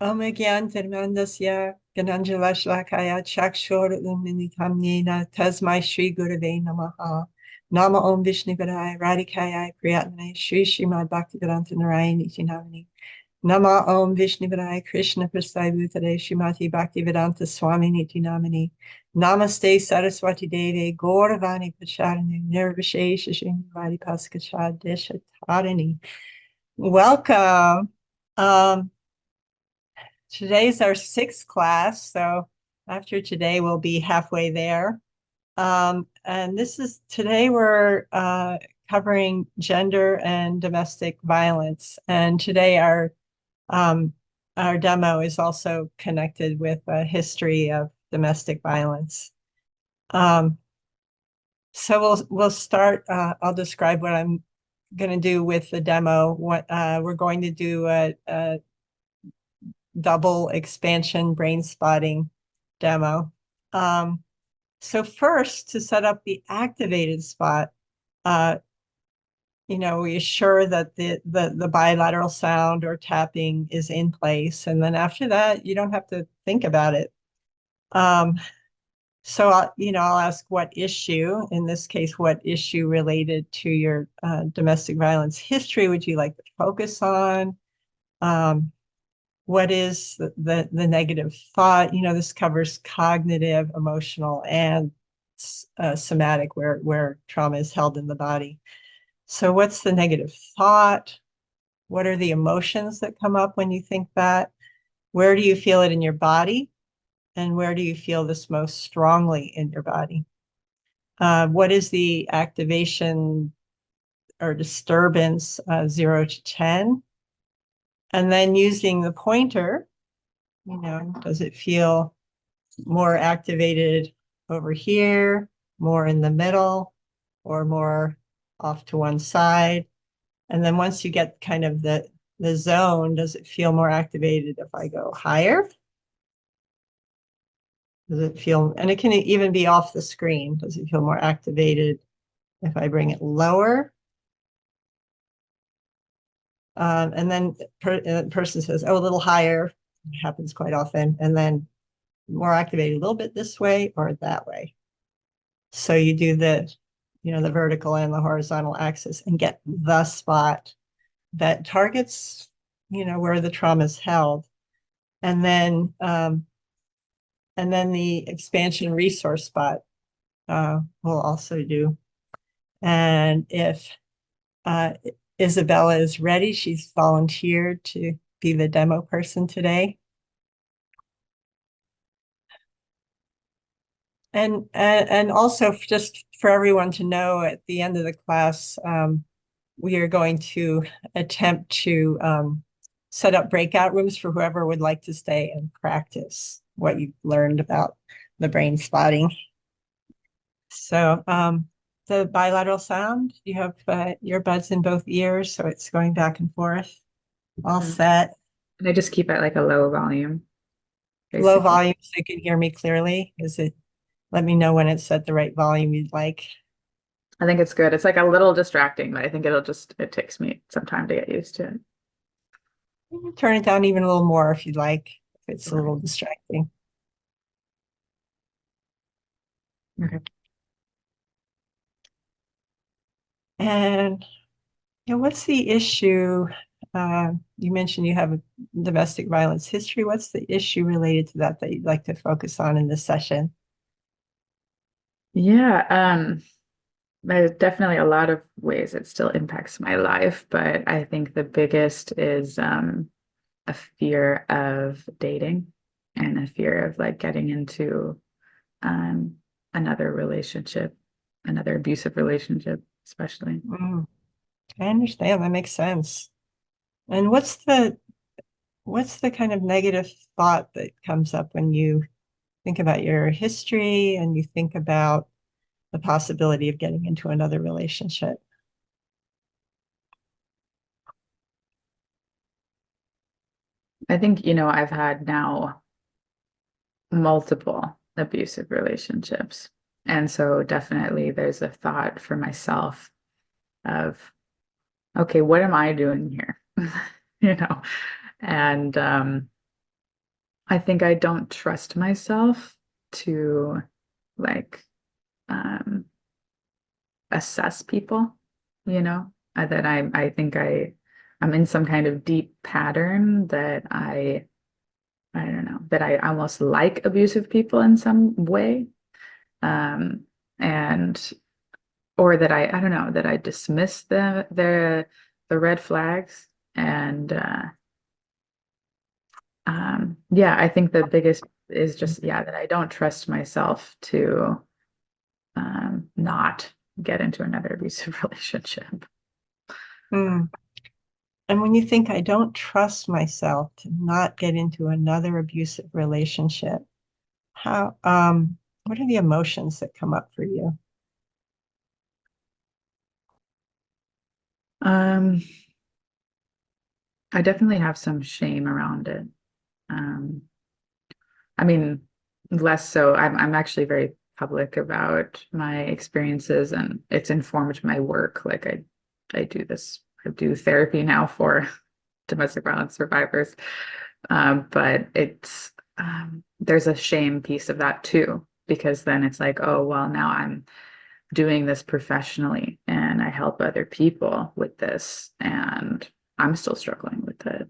Omagyantarmandasya Gananjalashlakaya Chakshora Uminikamnina Tasmai Shri Gurave Namaha Nama Om Vishnupadaya Radhikaya Priyatmane Shri Srimad Bhaktivedanta Narayani Iti Namani Nama Om Vishnupadaya Krishna Prasthaya Bhutale Srimati Bhaktivedanta Swami Niti Namani Namaste Saraswati Deve Gauravani Pacharani Nirvishesha Srimati Paskachad Deshatarani. Welcome. Um, Today's our sixth class, so after today we'll be halfway there. And today we're covering gender and domestic violence. And today our demo is also connected with a history of domestic violence. So we'll start. I'll describe what I'm going to do with the demo. We're going to do a double expansion brain spotting demo. So first, to set up the activated spot, we assure that the bilateral sound or tapping is in place. And then after that, you don't have to think about it. So I'll ask what issue, in this case, what issue related to your domestic violence history would you like to focus on? What is the negative thought? This covers cognitive, emotional, and somatic, where trauma is held in the body. So what's the negative thought? What are the emotions that come up when you think that? Where do you feel it in your body? And where do you feel this most strongly in your body? What is the activation or disturbance 0 to 10? And then using the pointer, does it feel more activated over here, more in the middle, or more off to one side? And then once you get kind of the zone, does it feel more activated if I go higher? Does it feel, and it can even be off the screen, does it feel more activated if I bring it lower? And then the person says, oh, a little higher. It happens quite often. And then more activated a little bit this way or that way. So you do the vertical and the horizontal axis and get the spot that targets, where the trauma is held. And then the expansion resource spot we'll also do. And if Isabella is ready, she's volunteered to be the demo person today. And also just for everyone to know, at the end of the class, we are going to attempt to set up breakout rooms for whoever would like to stay and practice what you've learned about the brain spotting. So the bilateral sound, you have earbuds in both ears, so it's going back and forth. All set. And I just keep it like a low volume, Low basically. volume so you can hear me clearly. Let me know when it's at the right volume you'd like. I think it's good. It's like a little distracting, but I think it takes me some time to get used to it. You can turn it down even a little more if you'd like, if it's a Okay. little distracting. Okay. And what's the issue? You mentioned you have a domestic violence history. What's the issue related to that you'd like to focus on in this session? Yeah, there's definitely a lot of ways it still impacts my life, but I think the biggest is a fear of dating and a fear of like getting into um another relationship, another abusive relationship, especially. Mm, I understand. That makes sense. And what's the kind of negative thought that comes up when you think about your history and you think about the possibility of getting into another relationship? I think, I've had now multiple abusive relationships. And so definitely there's a thought for myself of, okay, what am I doing here? You know, and I think I don't trust myself to like um assess people, you know, that I think I'm in some kind of deep pattern that I don't know, that I almost like abusive people in some way. Um, and or that I don't know, that I dismiss the red flags. And yeah, I think the biggest is just, yeah, that I don't trust myself to not get into another abusive relationship. Mm. And when you think I don't trust myself to not get into another abusive relationship, how what are the emotions that come up for you? Um, I definitely have some shame around it. Um, I mean, less so. I'm actually very public about my experiences, and it's informed my work. Like I do this, I do therapy now for domestic violence survivors. But it's there's a shame piece of that too, because then it's like, oh, well, now I'm doing this professionally and I help other people with this, and I'm still struggling with it.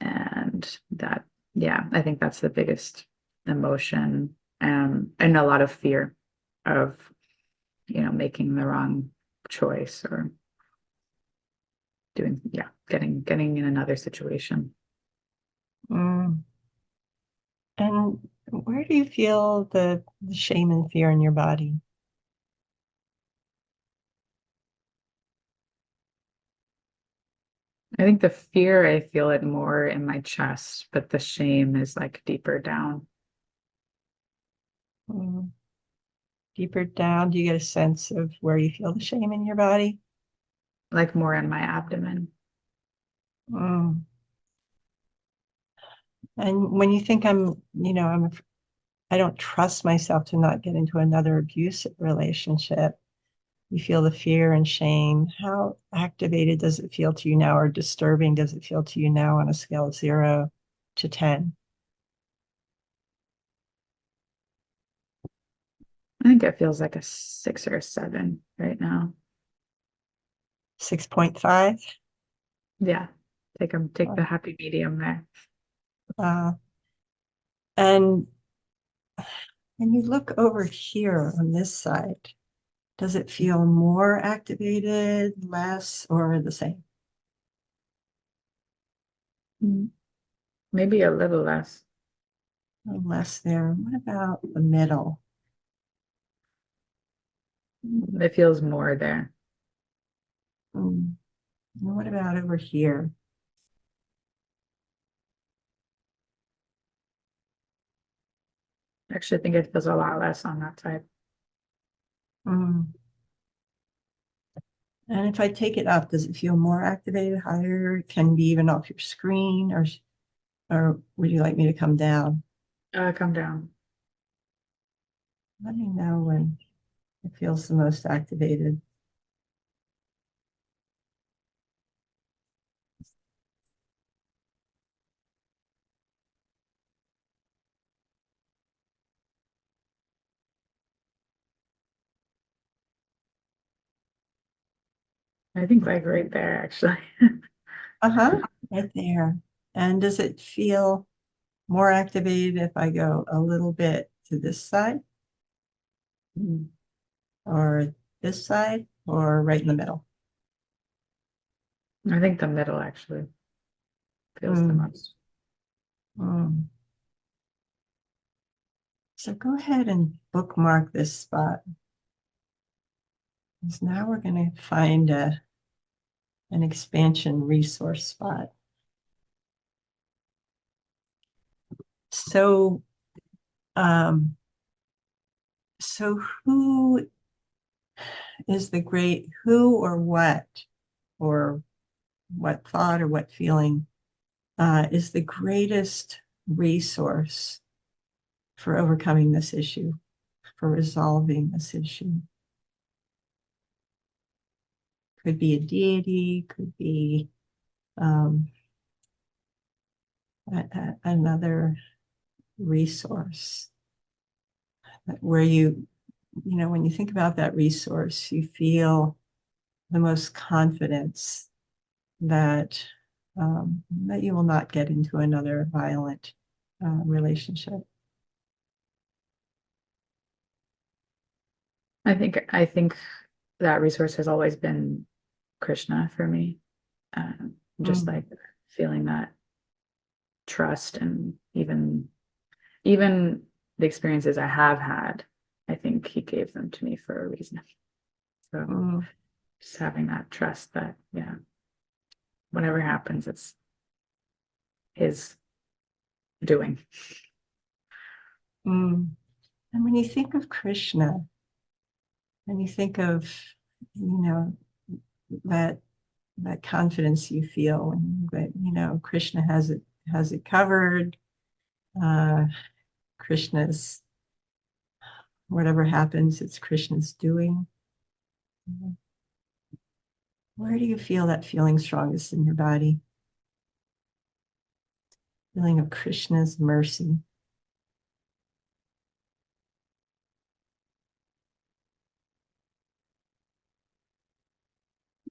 And that, yeah, I think that's the biggest emotion, and a lot of fear of, making the wrong choice or doing, yeah, getting in another situation. Mm. And where do you feel the shame and fear in your body? I think the fear, I feel it more in my chest, but the shame is like deeper down. Mm. Deeper down, do you get a sense of where you feel the shame in your body? Like more in my abdomen. Mm. And when you think I don't trust myself to not get into another abusive relationship, you feel the fear and shame. How activated does it feel to you now, or disturbing does it feel to you now on a scale of 0 to 10? I think it feels like a 6 or a 7 right now. 6.5. Yeah. Take the happy medium there. Uh, and when you look over here on this side, does it feel more activated, less, or the same? Mm, maybe a little less. Less there. What about the middle? It feels more there. Hmm. And what about over here? I actually think it feels a lot less on that side. Hmm. And if I take it up, does it feel more activated, higher? Can be even off your screen, or would you like me to come down? Come down. Let me know when it feels the most activated. I think like right there, actually. Uh-huh, right there. And does it feel more activated if I go a little bit to this side, Mm. or this side, or right in the middle? I think the middle actually feels the Mm, most. mm. So go ahead and bookmark this spot, because now we're going to find an expansion resource spot. So, um, so who is the great, who or what thought or what feeling is the greatest resource for overcoming this issue, for resolving this issue? Could be a deity, could be, um, another resource where when you think about that resource, you feel the most confidence that that you will not get into another violent relationship. I think that resource has always been Krishna for me. Just Mm, like feeling that trust and even the experiences I have had, I think he gave them to me for a reason. So mm, just having that trust that, yeah, whatever happens, it's his doing. mm. And when you think of Krishna, and you think of, you know, that that confidence you feel when that Krishna has it covered. Uh, Krishna's whatever happens, it's Krishna's doing. Where do you feel that feeling strongest in your body? Feeling of Krishna's mercy.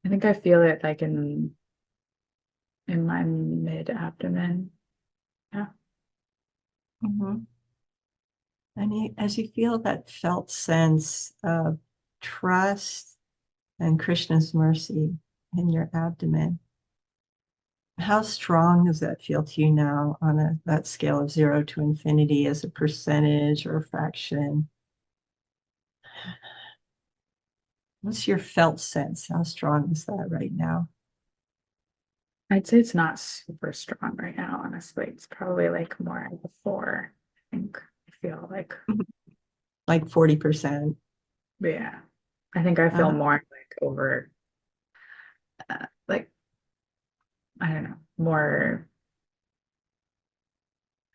I think I feel it like in my mid abdomen. Yeah. Mm-hmm. And as you feel that felt sense of trust and Krishna's mercy in your abdomen, how strong does that feel to you now on that scale of 0 to infinity as a percentage or a fraction? What's your felt sense? How strong is that right now? I'd say it's not super strong right now, honestly. It's probably like more like a 4. I think I feel like, Like 40%. yeah. I think I feel Uh, more like over like I don't know, more,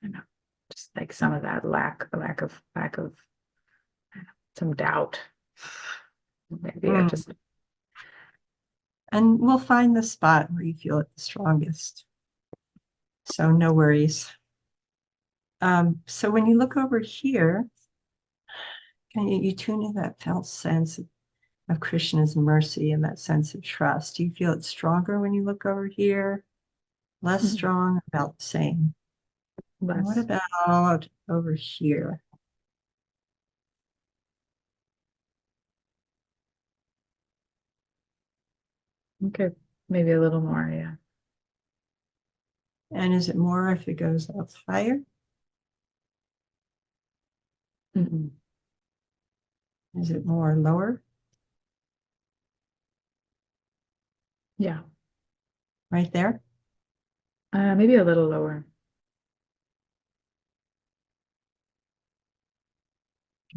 I don't know, just like some of that lack of some doubt. Maybe I mm. just And we'll find the spot where you feel it the strongest. So no worries. So when you look over here, can you tune in that felt sense of Krishna's mercy and that sense of trust? Do you feel it stronger when you look over here? Less strong, about the same? And what less. about over here? Okay, maybe a little more, yeah. And is it more if it goes up higher? Mhm. Is it more lower? Yeah. Right there? Maybe a little lower.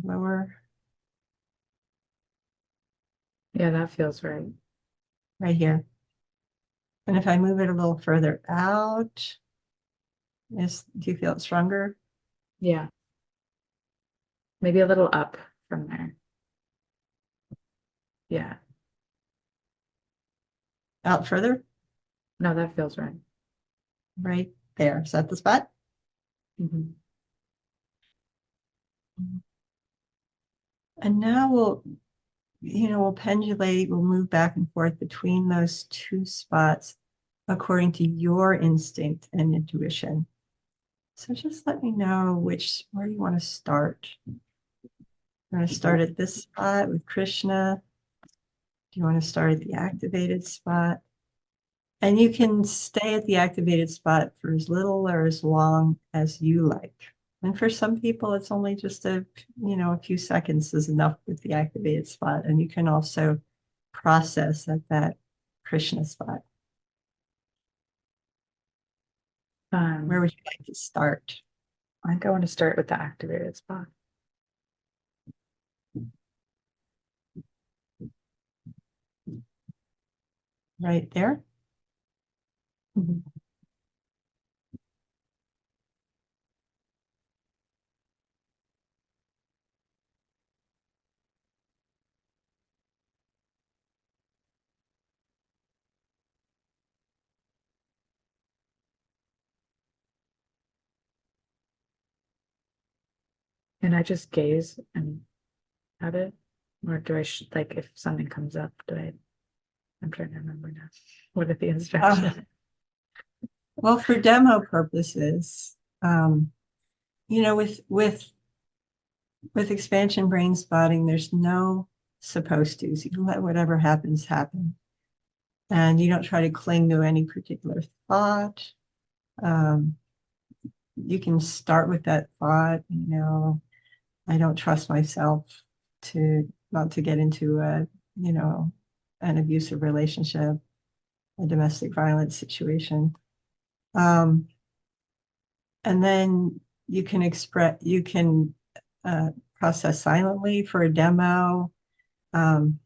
Lower? Yeah, that feels right. Right here. And if I move it a little further out, do you feel it stronger? Yeah, maybe a little up from there. Yeah. Out further? No, that feels right. Right there. Is that the spot? Mhm. And now we'll pendulate, we'll move back and forth between those two spots according to your instinct and intuition. So just let me know where you want to start. You want to start at this spot with Krishna? Do you want to start at the activated spot? And you can stay at the activated spot for as little or as long as you like. And for some people, it's only just a few seconds is enough with the activated spot. And you can also process at that Krishna spot. Where Um, would you like to start? I think I want to start with the activated spot. Right there? Mhm. And I just gaze and at it, or do I like if something comes up, do I? I'm trying to remember now. What are the Uh, instructions? well, for demo purposes, with expansion brain spotting, there's no supposed to's. You let whatever happens happen, and you don't try to cling to any particular thought. Um, you can start with that thought, I don't trust myself to not to get into you know, an abusive relationship, a domestic violence situation. Um, and then you can uh, process silently for a demo. Um,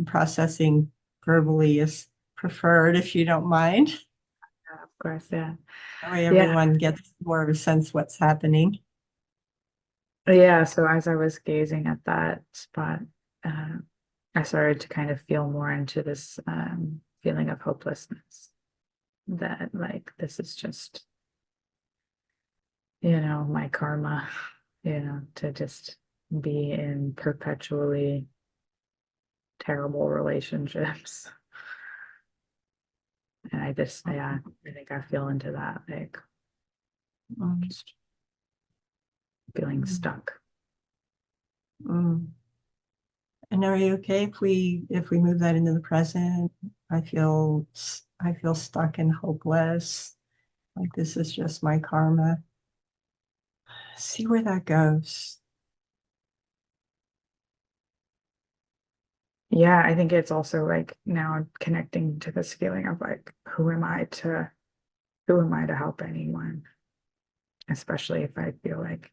Processing verbally is preferred if you don't mind. Yeah, of course, yeah. That way Yeah. everyone gets more of a sense what's happening. Yeah. So as I was gazing at that spot, uh, I started to kind of feel more into this feeling of hopelessness that like this is just, my karma, to just be in perpetually terrible relationships. And yeah, I think I feel into that, like Mm, just feeling mm, stuck. mm. And are you okay if we move that into the present? I feel stuck and hopeless. Like this is just my karma. See where that goes. Yeah, I think it's also like now connecting to this feeling of like, who am I to help anyone? Especially if I feel like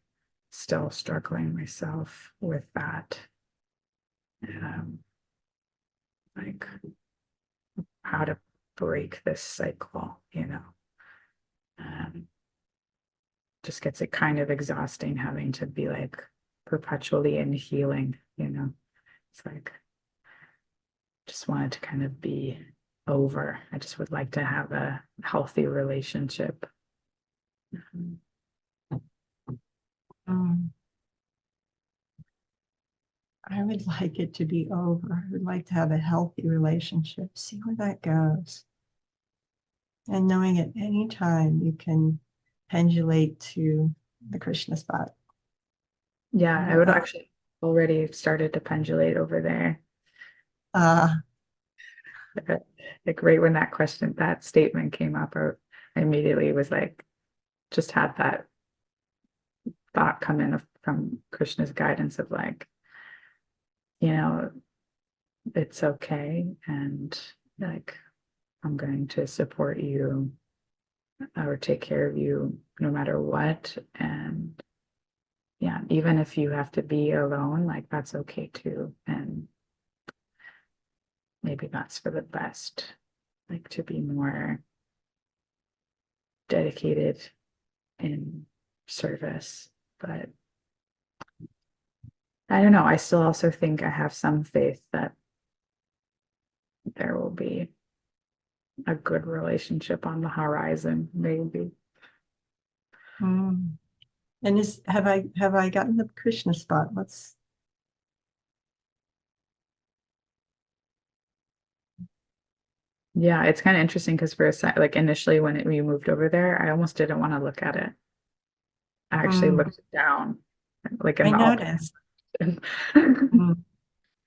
still struggling myself with that. Um, like how to break this cycle, Um, just gets it kind of exhausting having to be like perpetually in healing. It's like just wanted to kind of be over. I just would like to have a healthy relationship. Mhm. Mm, I would like it to be over. I would like to have a healthy relationship. See where that goes. And knowing at any time you can pendulate to the Krishna spot. Yeah, You I know, would actually already started to pendulate over there. uh, Uh, Like right when that statement came up, I immediately was like, just had that thought come in from Krishna's guidance of like, you know, it's okay. And like, I'm going to support you or take care of you no matter what. And yeah, even if you have to be alone, like that's okay too. And maybe that's for the best, like to be more dedicated in service. But I don't know. I still also think I have some faith that there will be a good relationship on the horizon, maybe. mm. And have I gotten the Krishna spot? Let's Yeah, it's kind of interesting because for a sec, like initially when we moved over there, I almost didn't want to look at it. I actually mm, looked down, like in I the opposite noticed. direction. Mm,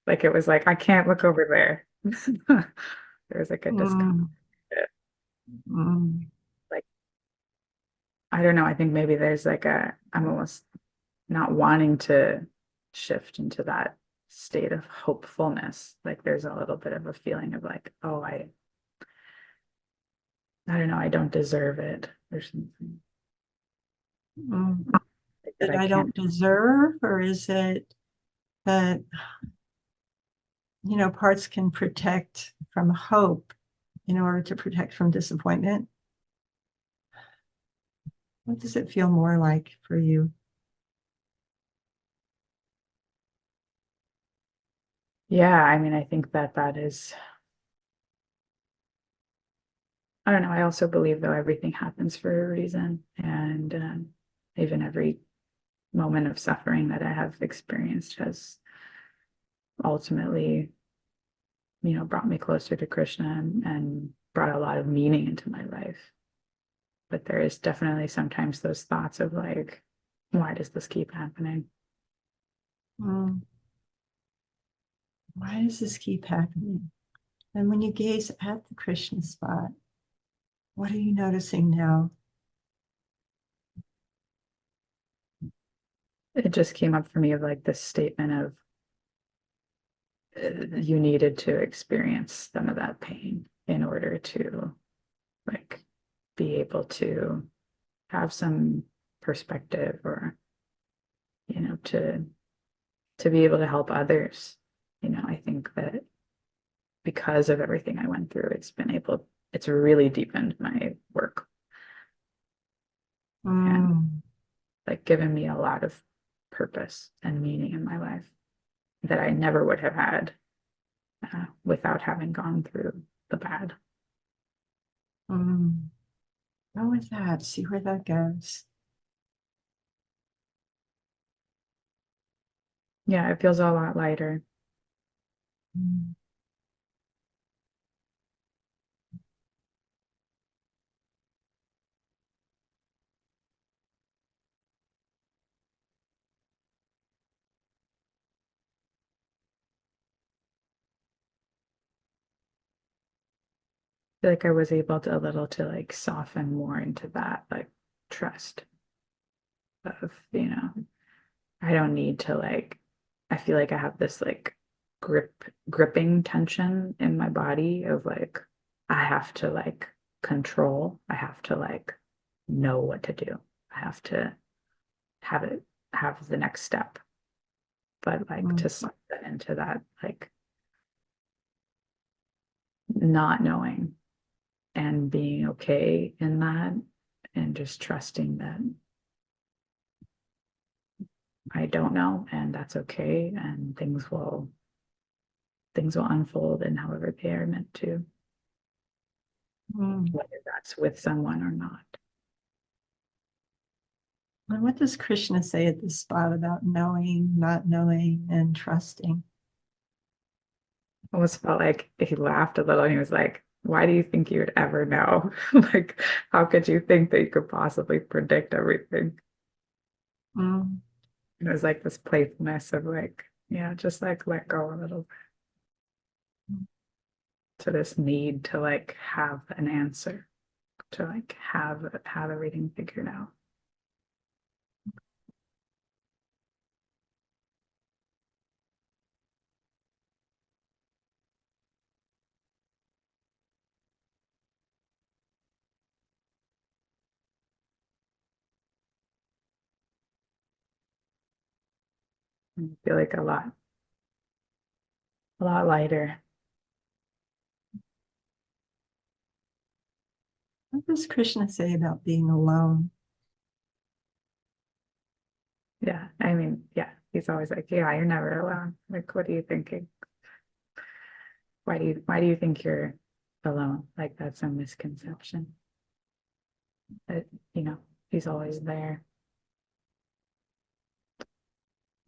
Like it was like, I can't look over there. There was like a discomfort. mm, mm, Like, I don't know. I think maybe there's like I'm almost not wanting to shift into that state of hopefulness. Like there's a little bit of a feeling of like, oh, I don't know, I don't deserve it or something mm. like that That I I can't. don't deserve, or is it that, parts can protect from hope in order to protect from disappointment? What does it feel more like for you? Yeah, I mean, I think that is, I don't know. I also believe though everything happens for a reason, and even every moment of suffering that I have experienced has ultimately, brought me closer to Krishna and brought a lot of meaning into my life. But there is definitely sometimes those thoughts of like, why does this keep happening? Mm. Why does this keep happening? And when you gaze at the Krishna spot, what are you noticing now? It just came up for me of like this statement of you needed to experience some of that pain in order to like be able to have some perspective or to be able to help others. I think that because of everything I went through, it's really deepened my work and Mm. like given me a lot of purpose and meaning in my life that I never would have had without having gone through the bad. Mm. Go with that. See where that goes. Yeah, it feels a lot lighter. Mm. I feel like I was able to a little to like soften more into that like trust of, I don't need to like, I feel like I have this like gripping tension in my body of like, I have to like control, I have to like know what to do. I have to have it, have the next step. But like Mm. to slip that into that, like not knowing and being okay in that and just trusting that I don't know and that's okay and things will unfold in however they are meant to, Mm. whether that's with someone or not. And what does Krishna say at this spot about knowing, not knowing, and trusting? Almost felt like he laughed a little and he was like, why do you think you would ever know? Like, how could you think that you could possibly predict everything? Mm. And it was like this playfulness of like, yeah, just like let go a little to this need to like have an answer, to like have everything figured out. And I feel like a lot lighter. What does Krishna say about being alone? Yeah. I mean, yeah, he's always like, yeah, you're never alone. Like, what are you thinking? Why do you think you're alone? Like that's a misconception. That, he's always there.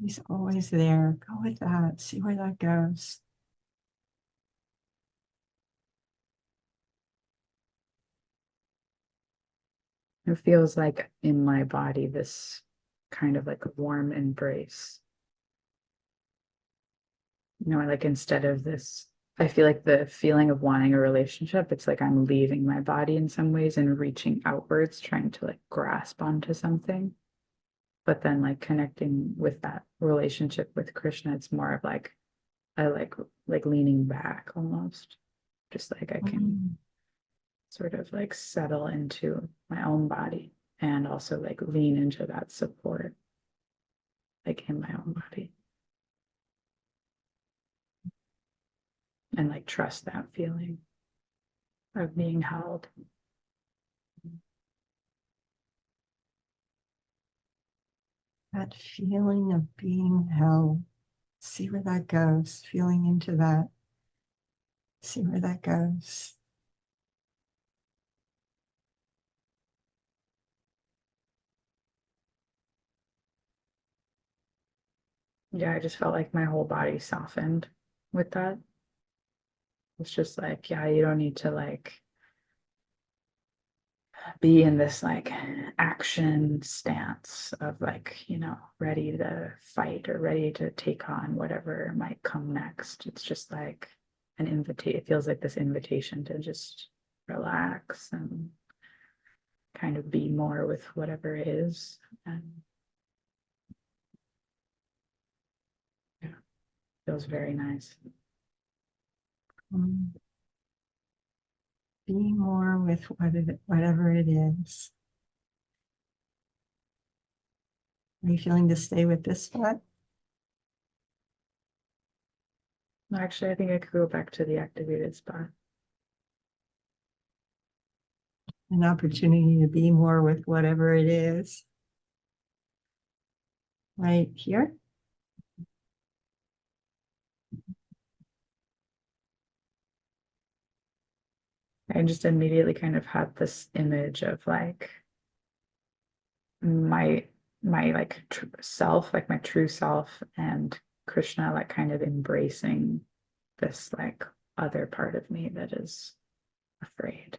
He's always there. Go with that. See where that goes. It feels like in my body this kind of like a warm embrace. Like instead of this, I feel like the feeling of wanting a relationship, it's like I'm leaving my body in some ways and reaching outwards, trying to like grasp onto something. But then like connecting with that relationship with Krishna, it's more of like I like leaning back almost. Just like I can Mm. sort of like settle into my own body and also like lean into that support like in my own body and like trust that feeling of being held. That feeling of being held. See where that goes. Feeling into that. See where that goes. Yeah, I just felt like my whole body softened with that. It's just like, yeah, you don't need to like be in this like action stance of like, ready to fight or ready to take on whatever might come next. It's just like an invitation. It feels like this invitation to just relax and kind of be more with whatever is. And yeah, feels very nice. Mm. Be more with whatever it is. Are you feeling to stay with this spot? Actually, I think I could go back to the activated spot. An opportunity to be more with whatever it is. Right here. I just immediately kind of had this image of like my like self, like my true self, and Krishna like kind of embracing this like other part of me that is afraid,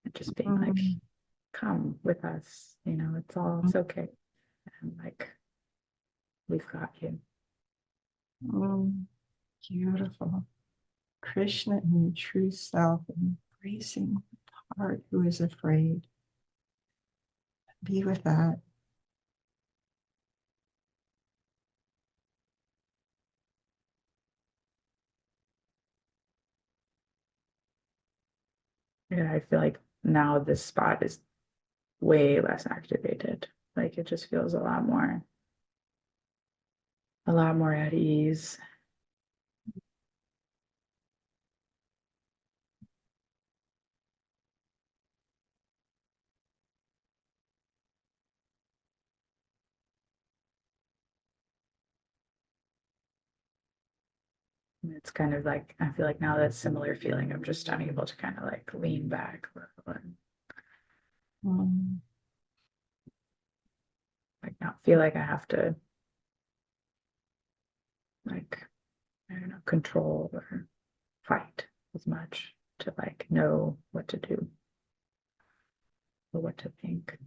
and just being like, Mm. come with us, it's okay, and like we've got you. Mm. Beautiful. Krishna and your true self, embracing the heart who is afraid. Be with that. Yeah, I feel like now this spot is way less activated. Like it just feels a lot more at ease. And it's kind of like I feel like now that similar feeling of just unable to kind of like lean back or Mm. like not feel like I have to like I don't know control or fight as much to like know what to do or what to think.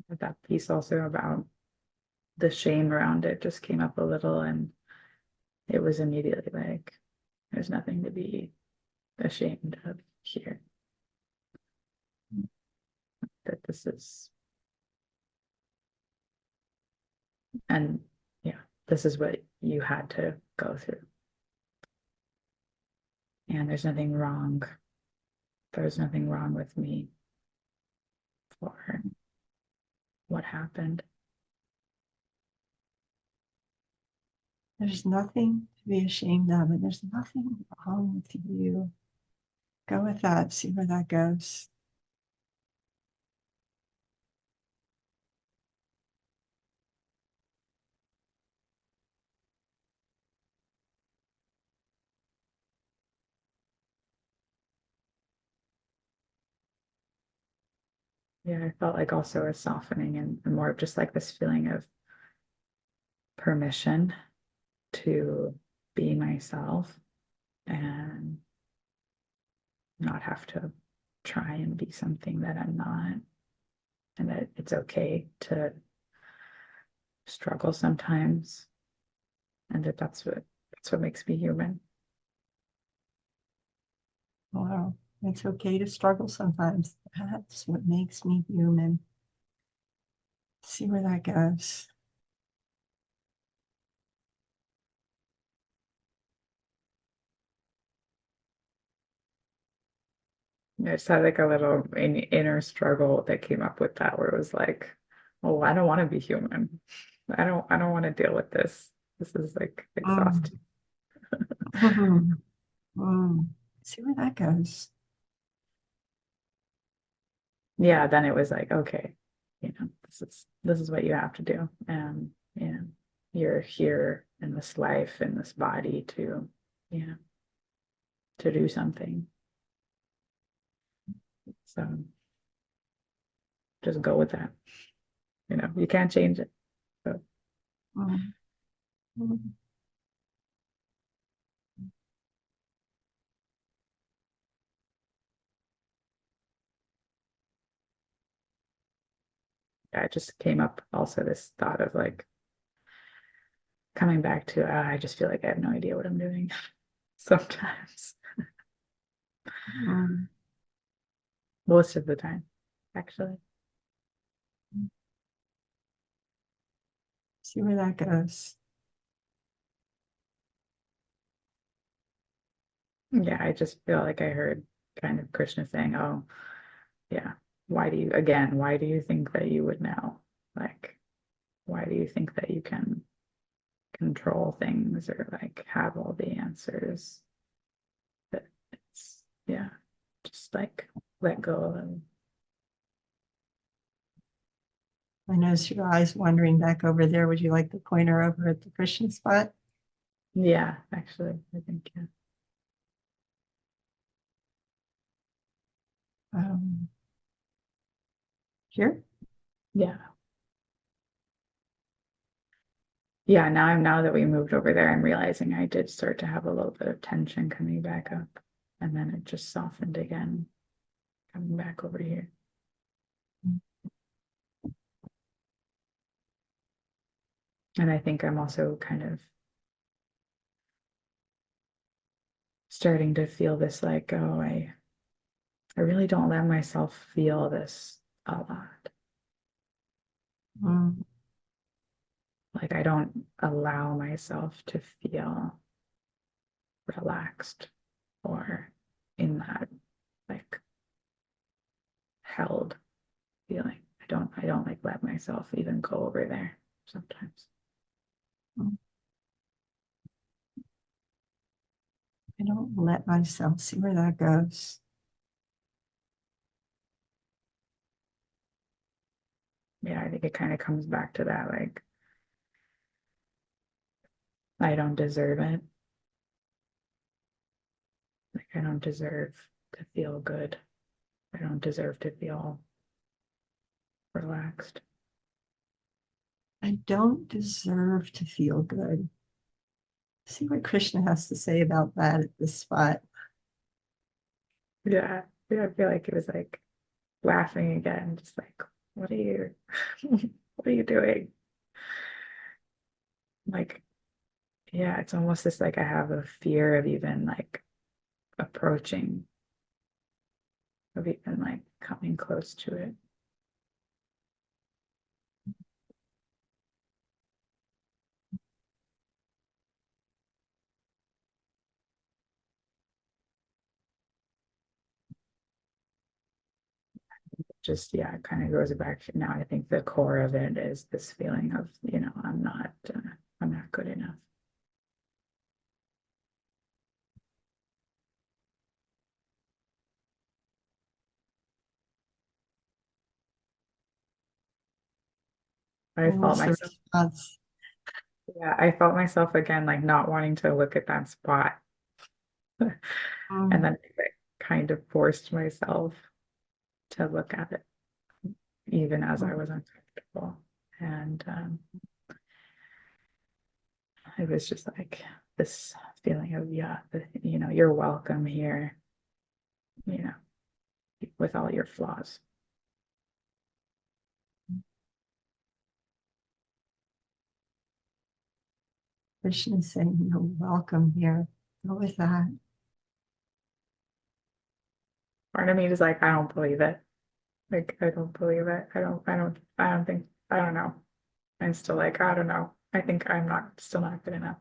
But that piece also about the shame around it just came up a little, and it was immediately like there's nothing to be ashamed of here. That this is and yeah, this is what you had to go through. And there's nothing wrong with me for what happened. There's nothing to be ashamed of, and there's nothing wrong with you. Go with that, see where that goes. Yeah, I felt like also a softening and more of just like this feeling of permission to be myself and not have to try and be something that I'm not, and that it's okay to struggle sometimes, and that's what makes me human. Wow, it's okay to struggle sometimes. That's what makes me human. See where that goes. I just had like a little inner struggle that came up with that, where it was like, oh, I don't want to be human. I don't want to deal with this. This is like Mm. exhausting. Mhm. Mm. See where that goes. Yeah, then it was like, okay, this is what you have to do. And you're here in this life, in this body to, you know, to do something. So just go with that. You know, you can't change it. So Mm. Mm. yeah, it just came up also this thought of like coming back to, I just feel like I have no idea what I'm doing sometimes, Mm. most of the time, actually. See where that goes. Yeah, I just feel like I heard kind of Krishna saying, oh, yeah, why do you think that you would know? Like, why do you think that you can control things or like have all the answers? But it's, yeah, just like let go and I notice your eyes wandering back over there. Would you like the pointer over at the Christian spot? yeah, actually, I think, yeah. Um, Here? Yeah. Yeah, now that we moved over there, I'm realizing I did start to have a little bit of tension coming back up. And then it just softened again, coming back over here. And I think I'm also kind of starting to feel this like, oh, I really don't let myself feel this a lot. Mm. Like I don't allow myself to feel relaxed or in that like held feeling. I don't like let myself even go over there sometimes. Mm. I don't let myself see where that goes. Yeah, I think it kind of comes back to that like I don't deserve it. Like I don't deserve to feel good. I don't deserve to feel relaxed. I don't deserve to feel good. See what Krishna has to say about that at this spot. Yeah. Yeah, I feel like it was like laughing again, just like, what are you what are you doing? Like, yeah, it's almost this like I have a fear of even like approaching, of even like coming close to it. Just yeah, it kind of goes back to now. I think the core of it is this feeling of, I'm not good enough. I And felt what's the myself, response? yeah, I felt myself again, like not wanting to look at that spot. And Mm. then I kind of forced myself to look at it, even as I was uncomfortable. And it was just like this feeling of, yeah, you're welcome here, you know, with all your flaws. Krishna is saying, you're welcome here. Go with that. Part of me is like, I don't believe it. Like, I don't believe it. I don't know. I'm still like, I don't know. I think I'm not, still not good enough,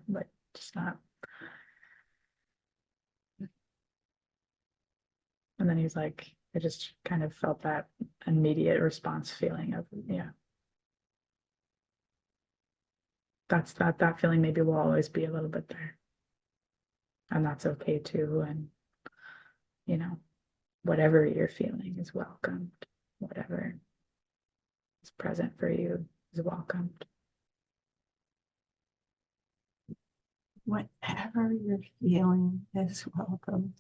like, just not. And then he's like, I just kind of felt that immediate response feeling of, yeah, that feeling maybe will always be a little bit there. And that's okay too. And, you know, whatever you're feeling is welcomed. Whatever is present for you is welcomed. whatever you're feeling is welcome.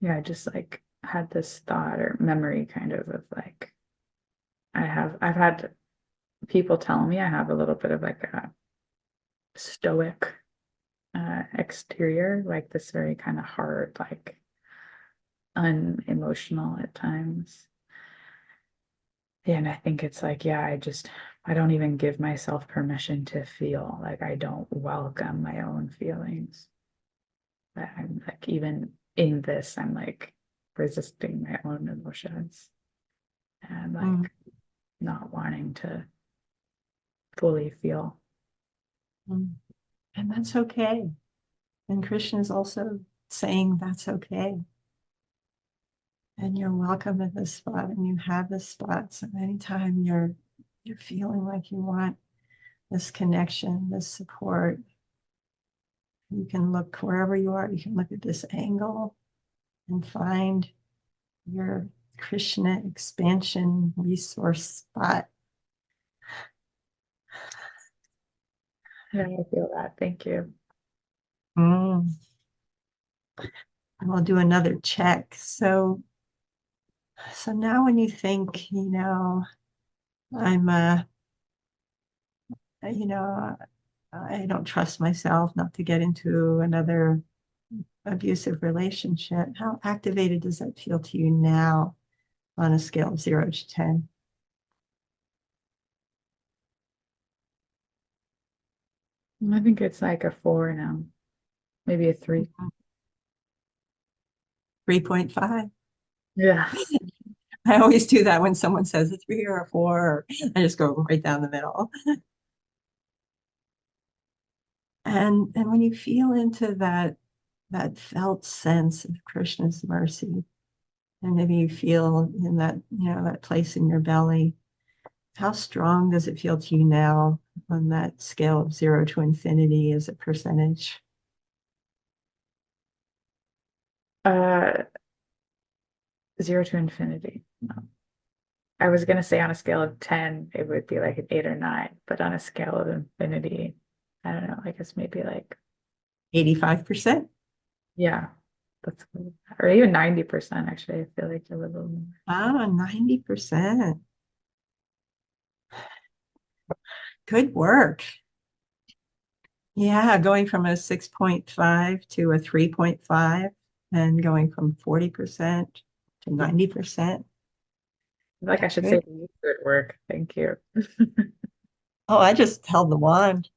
Yeah, I just like had this thought or memory kind of like I've had people tell me I have a little bit of like a stoic exterior, like this very kind of hard, like unemotional at times. Yeah, and I think it's like, yeah, I don't even give myself permission to feel. Like I don't welcome my own feelings. That I'm like, even in this, I'm like resisting my own emotions and Mm, like not wanting to fully feel. mm. And that's okay. And Krishna is also saying that's okay. And you're welcome at this spot and you have this spot. So anytime you're feeling like you want this connection, this support, you can look wherever you are, you can look at this angle and find your Krishna expansion resource spot. Yeah, I feel that. Thank you. Mm. And we'll do another check. So now when you think, I'm you know, I don't trust myself not to get into another abusive relationship. How activated does that feel to you now on a scale of 0 to 10? I think it's like a 4 now, maybe a 3. 3.5. Yeah. I always do that when someone says a 3 or a 4. I just go right down the middle. And when you feel into that felt sense of Krishna's mercy, and maybe you feel in that place in your belly, how strong does it feel to you now on that scale of 0 to infinity as a percentage? Uh, 0 to infinity. No. I was gonna say on a scale of 10, it would be like an 8 or 9, but on a scale of infinity, I don't know, I guess maybe like, 85%? yeah, that's cool. Or even 90%, actually. I feel like a little more. Ah, 90%. Good work. Yeah, going from a 6.5 to a 3.5 and going from 40% to 90%. Like I should say Good. good work. Thank you. Oh, I just held the wand.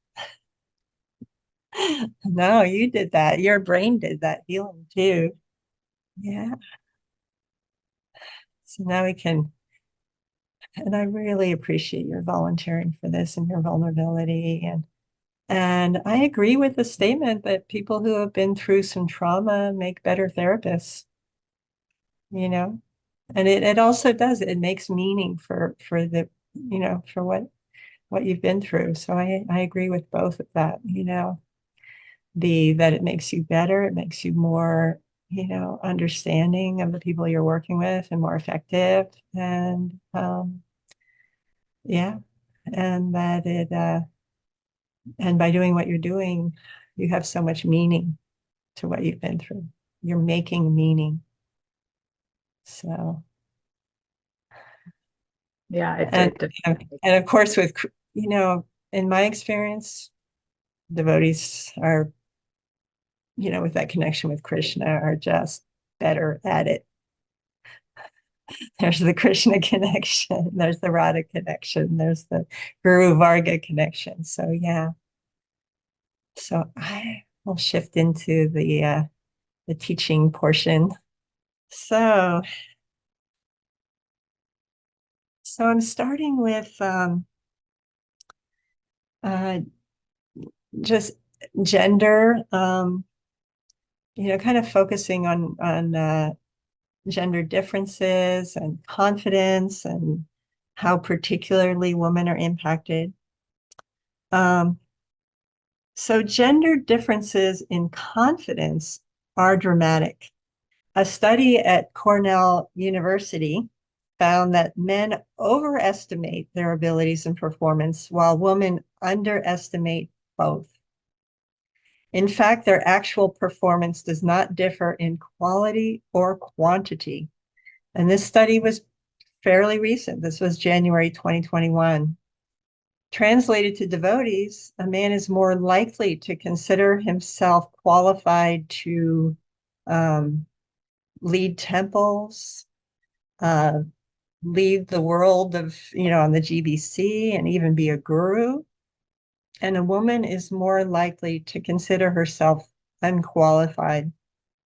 No, you did that. Your brain did that healing too. Yeah. So now we can, and I really appreciate your volunteering for this and your vulnerability. And I agree with the statement that people who have been through some trauma make better therapists, you know? And it also does, it makes meaning for the, for what you've been through. So I agree with both of that, that it makes you better, it makes you more, understanding of the people you're working with and more effective. And yeah, and that and by doing what you're doing, you have so much meaning to what you've been through. You're making meaning. So, Yeah, and, it definitely. and of course, in my experience, devotees are, with that connection with Krishna are just better at it. There's the Krishna connection, there's the Radha connection, there's the Guru Varga connection. So yeah. So I will shift into the teaching portion. So so I'm starting with uh, just gender, kind of focusing on gender differences and confidence and how particularly women are impacted. Um, So gender differences in confidence are dramatic. A study at Cornell University found that men overestimate their abilities and performance while women underestimate both. In fact, their actual performance does not differ in quality or quantity. And this study was fairly recent. This was January 2021. Translated to devotees, a man is more likely to consider himself qualified to um, lead temples, uh, lead the world of, on the GBC and even be a guru. And a woman is more likely to consider herself unqualified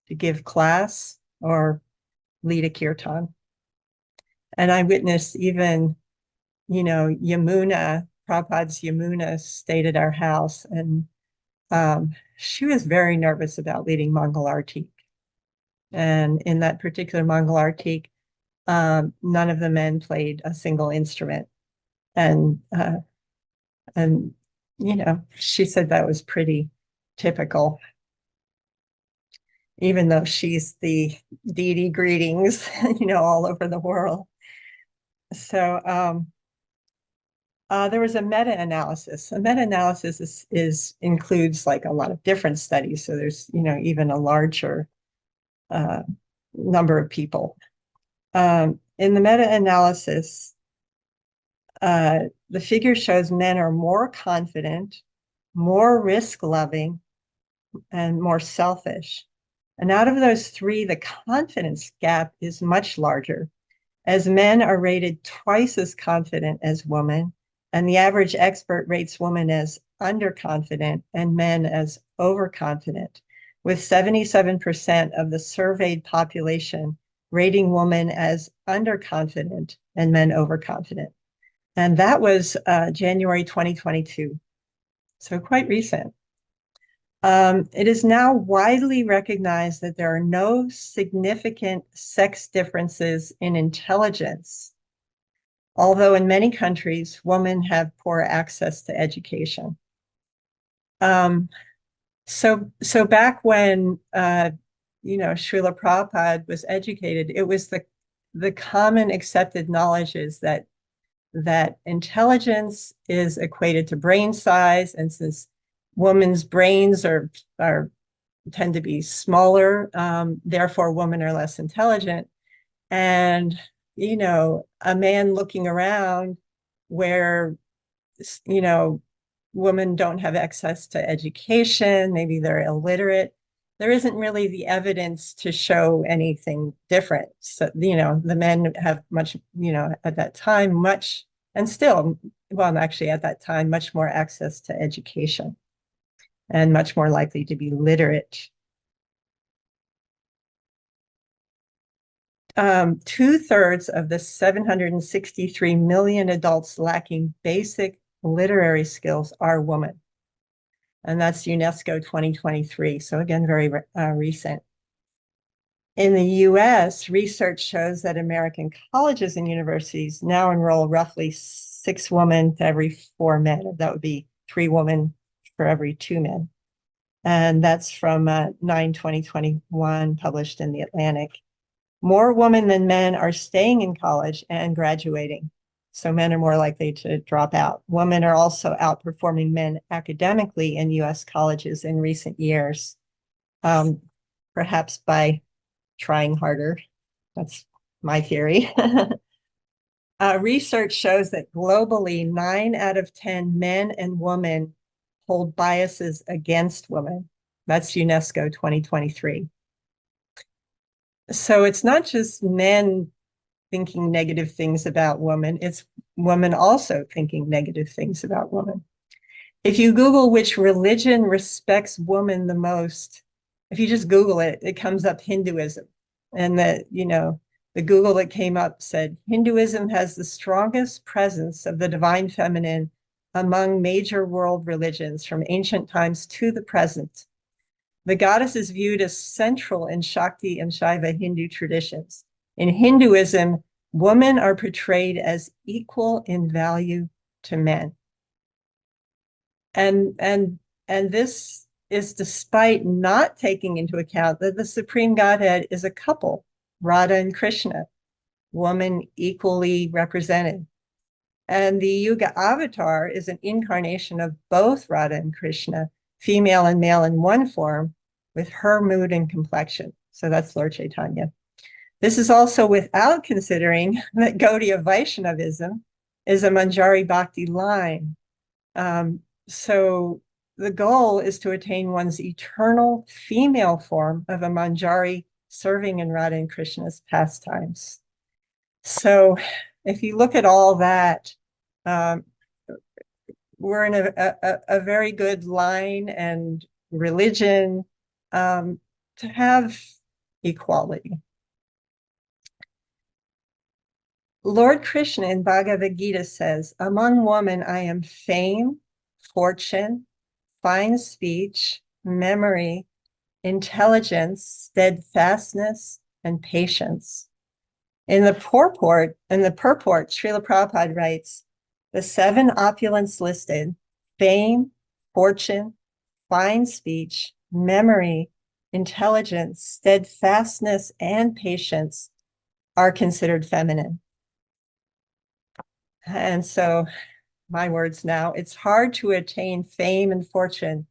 to give class or lead a kirtan. And I witnessed even, Prabhupada's Yamuna stayed at our house, and she was very nervous about leading Mangal Artik. And in that particular Mangal Artik, none of the men played a single instrument. And and she said that was pretty typical, even though she's the deity greetings, all over the world. So there was a meta-analysis. A meta-analysis is includes like a lot of different studies. So there's even a larger uh, number of people. In the meta-analysis, the figure shows men are more confident, more risk-loving, and more selfish. And out of those three, the confidence gap is much larger, as men are rated twice as confident as women, and the average expert rates women as underconfident and men as overconfident, with 77% of the surveyed population rating women as underconfident and men overconfident. And that was January 2022, so quite recent. It is now widely recognized that there are no significant sex differences in intelligence, although in many countries, women have poor access to education. So back when Srila Prabhupada was educated, it was the common accepted knowledge is that intelligence is equated to brain size, and since women's brains are tend to be smaller, therefore women are less intelligent. And a man looking around where women don't have access to education, maybe they're illiterate, there isn't really the evidence to show anything different. So the men have much, at that time, much, and still, well, actually at that time, much more access to education and much more likely to be literate. 2/3 of the 763 million adults lacking basic literary skills are women. And that's UNESCO 2023. So again, very recent. In the US, research shows that American colleges and universities now enroll roughly 6 women to every 4 men. That would be 3 women for every 2 men. And that's from 9/2021, published in the Atlantic. More women than men are staying in college and graduating. So men are more likely to drop out. Women are also outperforming men academically in US colleges in recent years, perhaps by trying harder. That's my theory. Research shows that globally, 9 out of 10 men and women hold biases against women. That's UNESCO 2023. So it's not just men thinking negative things about women, it's women also thinking negative things about women. If you Google which religion respects women the most, if you just Google it, it comes up Hinduism. And the Google that came up said Hinduism has the strongest presence of the divine feminine among major world religions from ancient times to the present. The goddess is viewed as central in Shakti and Shaiva Hindu traditions. In Hinduism, women are portrayed as equal in value to men. And And this is despite not taking into account that the Supreme Godhead is a couple, Radha and Krishna, woman equally represented. And the Yuga avatar is an incarnation of both Radha and Krishna, female and male in one form, with her mood and complexion. So that's Lord Chaitanya. This is also without considering that Gaudiya Vaishnavism is a Manjari Bhakti line. So the goal is to attain one's eternal female form of a Manjari serving in Radha and Krishna's pastimes. So if you look at all that, um, we're in a very good line and religion to have equality. Lord Krishna in Bhagavad Gita says, among women, I am fame, fortune, fine speech, memory, intelligence, steadfastness, and patience. In the purport, Srila Prabhupada writes, the 7 opulence listed, fame, fortune, fine speech, memory, intelligence, steadfastness, and patience are considered feminine. And so, my words now, it's hard to attain fame and fortune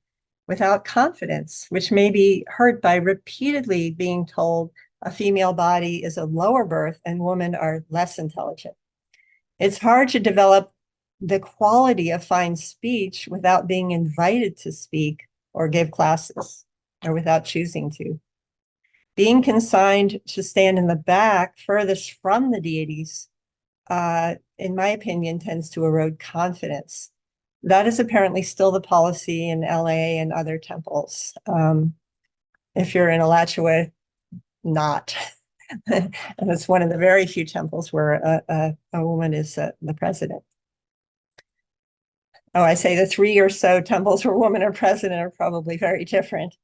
without confidence, which may be hurt by repeatedly being told a female body is a lower birth and women are less intelligent. It's hard to develop the quality of fine speech without being invited to speak or give classes, or without choosing to. Being consigned to stand in the back furthest from the deities, in my opinion, tends to erode confidence. That is apparently still the policy in LA and other temples. If you're in Alachua, not. And it's one of the very few temples where a woman is the president. Oh, I say the 3 or so temples where women are president are probably very different.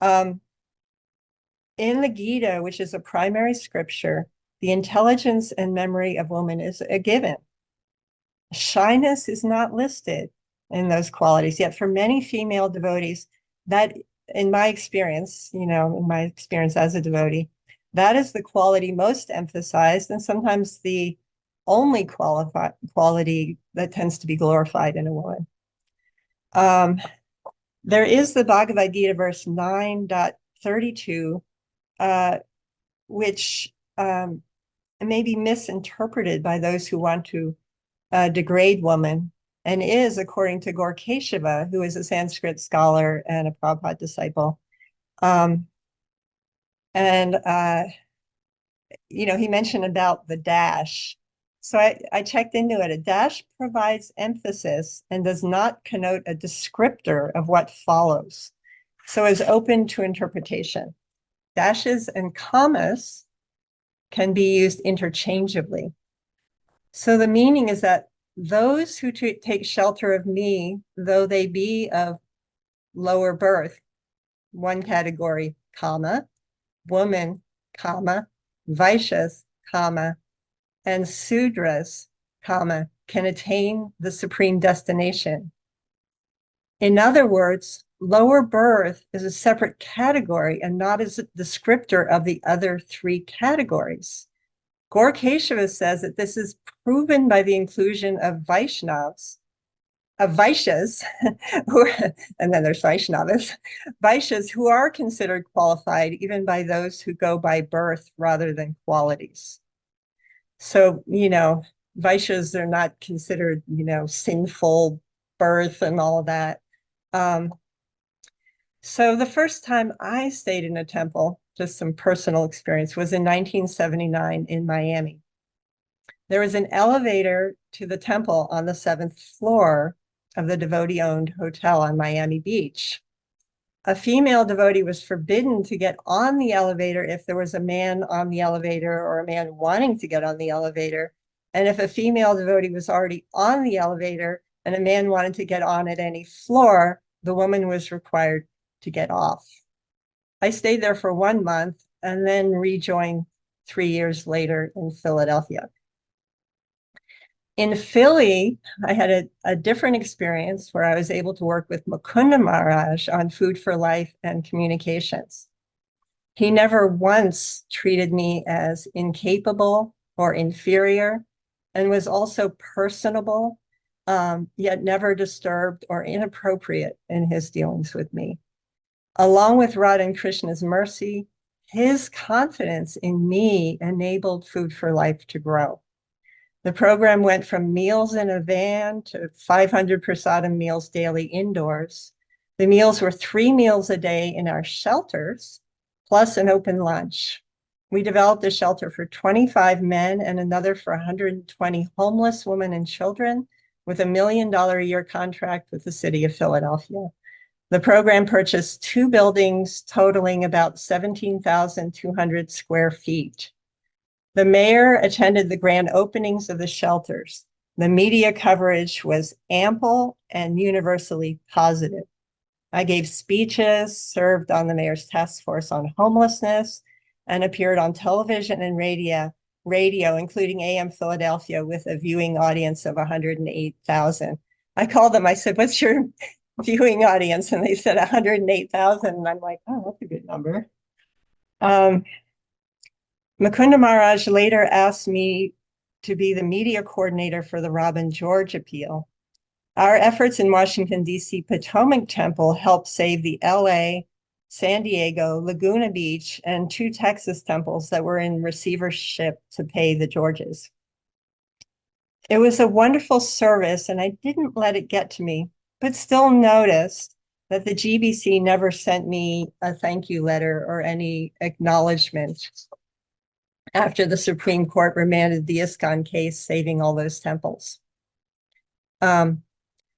In the Gita, which is a primary scripture, the intelligence and memory of women is a given. Shyness is not listed in those qualities, yet for many female devotees, that, in my experience, as a devotee, that is the quality most emphasized and sometimes the only quality that tends to be glorified in a woman. There is the Bhagavad Gita verse 9.32, which may be misinterpreted by those who want to degrade woman, and is, according to Gaur Keshava, who is a Sanskrit scholar and a Prabhupada disciple. He mentioned about the dash. So I checked into it. A dash provides emphasis and does not connote a descriptor of what follows. So is open to interpretation. Dashes and commas can be used interchangeably. So the meaning is that those who take shelter of me, though they be of lower birth, one category, comma, woman, comma, Vaishyas, comma, and Sudras, comma, can attain the supreme destination. In other words, lower birth is a separate category and not as a descriptor of the other 3 categories. Gaur Keshava says that this is proven by the inclusion of Vaishnavas, of Vaishyas, and then there's Vaishnavas, Vaishyas who are considered qualified even by those who go by birth rather than qualities. So, Vaishyas are not considered, sinful birth and all of that. So the first time I stayed in a temple, just some personal experience, was in 1979 in Miami. There was an elevator to the temple on the 7th floor of the devotee-owned hotel on Miami Beach. A female devotee was forbidden to get on the elevator if there was a man on the elevator or a man wanting to get on the elevator. And if a female devotee was already on the elevator and a man wanted to get on at any floor, the woman was required to get off. I stayed there for 1 month and then rejoined 3 years later in Philadelphia. In Philly, I had a different experience where I was able to work with Mukunda Maharaj on food for life and communications. He never once treated me as incapable or inferior, and was also personable, yet never disturbed or inappropriate in his dealings with me. Along with Radha and Krishna's mercy, his confidence in me enabled Food for Life to grow. The program went from meals in a van to 500 prasadam meals daily indoors. The meals were 3 meals a day in our shelters, plus an open lunch. We developed a shelter for 25 men and another for 120 homeless women and children, with $1 million a year contract with the city of Philadelphia. The program purchased 2 buildings totaling about 17,200 square feet. The mayor attended the grand openings of the shelters. The media coverage was ample and universally positive. I gave speeches, served on the mayor's task force on homelessness, and appeared on television and radio, including AM Philadelphia, with a viewing audience of 108,000. I called them, I said, "What's your viewing audience?" And they said 108,000. And I'm like, oh, that's a good number. Mukunda Maharaj later asked me to be the media coordinator for the Robin George appeal. Our efforts in Washington, D.C. Potomac Temple helped save the L.A., San Diego, Laguna Beach, and 2 Texas temples that were in receivership to pay the Georges. It was a wonderful service, and I didn't let it get to me, but still noticed that the GBC never sent me a thank you letter or any acknowledgement after the Supreme Court remanded the ISKCON case, saving all those temples.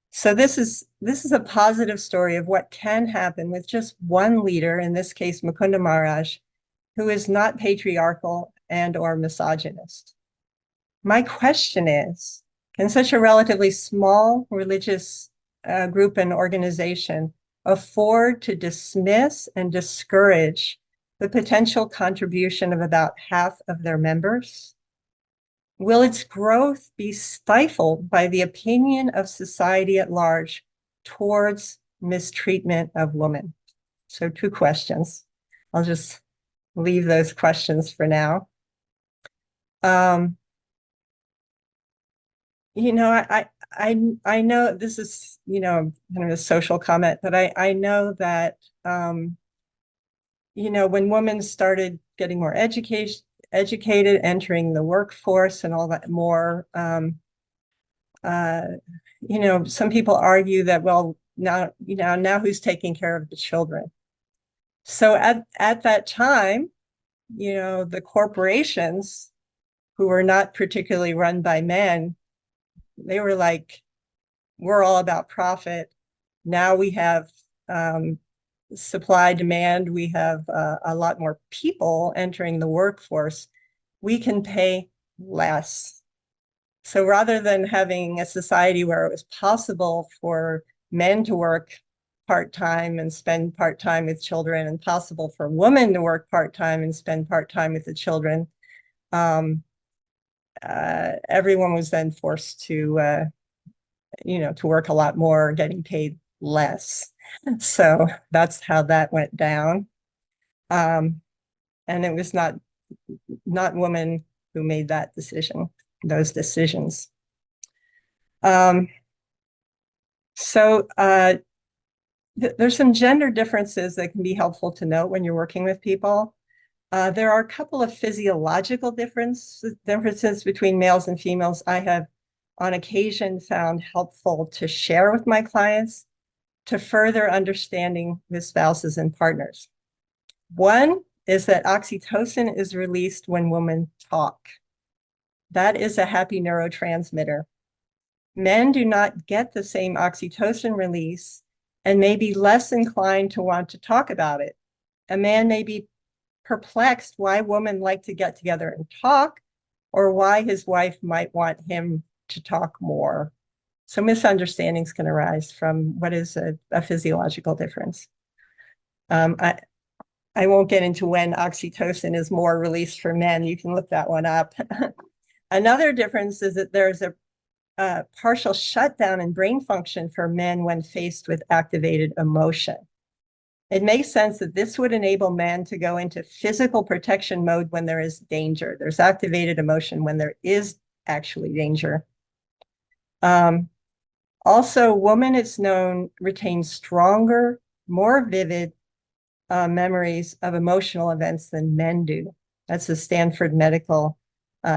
So this is a positive story of what can happen with just one leader, in this case, Mukunda Maharaj, who is not patriarchal and or misogynist. My question is, can such a relatively small religious group and organization afford to dismiss and discourage the potential contribution of about half of their members? Will its growth be stifled by the opinion of society at large towards mistreatment of women? So 2 questions. I'll just leave those questions for now. You know, I know this is, you know, kind of a social comment, but I know that, you know, when women started getting more educated, entering the workforce and all that more, you know, some people argue that, well, now, you know, now who's taking care of the children? So at that time, you know, the corporations, who were not particularly run by men, they were like, we're all about profit. Now we have supply demand. We have a lot more people entering the workforce. We can pay less. So rather than having a society where it was possible for men to work part-time and spend part-time with children, and possible for women to work part-time and spend part-time with the children, everyone was then forced to, you know, to work a lot more, getting paid less. So that's how that went down. And it was not women who made that decision, those decisions. So there's some gender differences that can be helpful to note when you're working with people. There are a couple of physiological differences between males and females I have on occasion found helpful to share with my clients to further understanding with spouses and partners. One is that oxytocin is released when women talk. That is a happy neurotransmitter. Men do not get the same oxytocin release and may be less inclined to want to talk about it. A man may be perplexed why women like to get together and talk, or why his wife might want him to talk more. So misunderstandings can arise from what is a physiological difference. I won't get into when oxytocin is more released for men. You can look that one up. Another difference is that there's a partial shutdown in brain function for men when faced with activated emotion. It makes sense that this would enable men to go into physical protection mode when there is danger. There's activated emotion when there is actually danger. Also, women, it's known, retain stronger, more vivid memories of emotional events than men do. That's a Stanford medical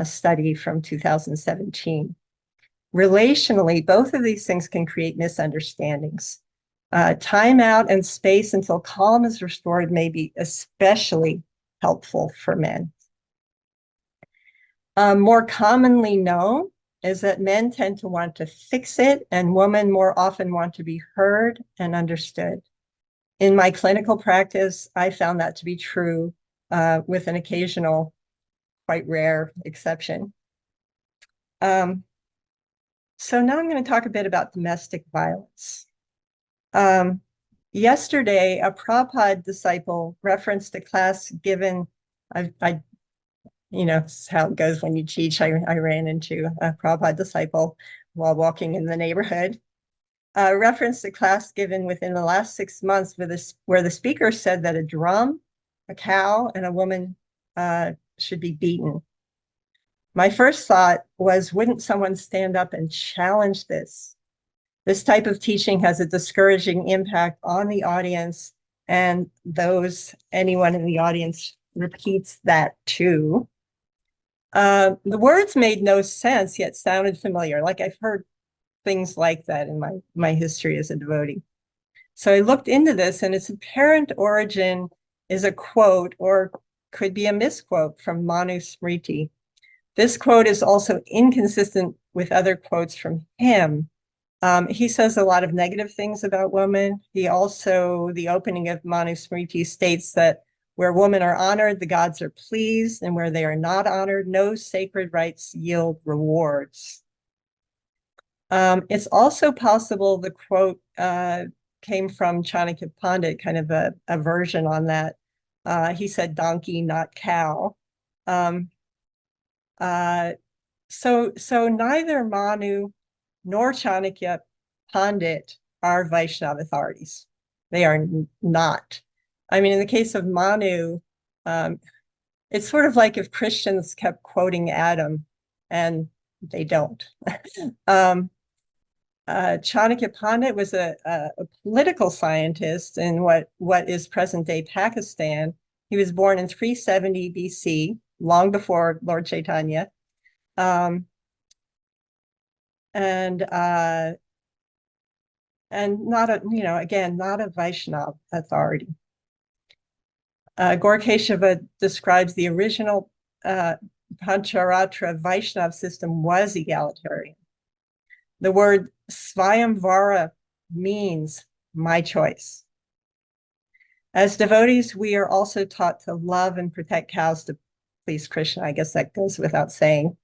study from 2017. Relationally, both of these things can create misunderstandings. Time out and space until calm is restored may be especially helpful for men. More commonly known is that men tend to want to fix it, and women more often want to be heard and understood. In my clinical practice, I found that to be true, with an occasional, quite rare exception. So now I'm going to talk a bit about domestic violence. Yesterday, a Prabhupada disciple referenced a class given. You know, how it goes when you teach. I ran into a Prabhupada disciple while walking in the neighborhood. Referenced a class given within the last 6 months where the speaker said that a drum, a cow, and a woman should be beaten. My first thought was, wouldn't someone stand up and challenge this? This type of teaching has a discouraging impact on the audience, and anyone in the audience repeats that too. The words made no sense, yet sounded familiar. Like I've heard things like that in my history as a devotee. So I looked into this, and its apparent origin is a quote, or could be a misquote, from Manu Smriti. This quote is also inconsistent with other quotes from him. He says a lot of negative things about women. He also, the opening of Manu Smriti states that where women are honored, the gods are pleased, and where they are not honored, no sacred rites yield rewards. It's also possible the quote came from Chanakya Pandit, kind of a version on that. He said donkey, not cow. So neither Manu nor Chanakya Pandit are Vaishnava authorities. They are not. I mean, in the case of Manu, it's sort of like if Christians kept quoting Adam, and they don't. Chanakya Pandit was a political scientist in what is present-day Pakistan. He was born in 370 BC, long before Lord Chaitanya. And not not a Vaishnava authority. Gorkeshava describes the original Pancharatra Vaishnava system was egalitarian. The word Svayamvara means my choice. As devotees, we are also taught to love and protect cows to please Krishna. I guess that goes without saying.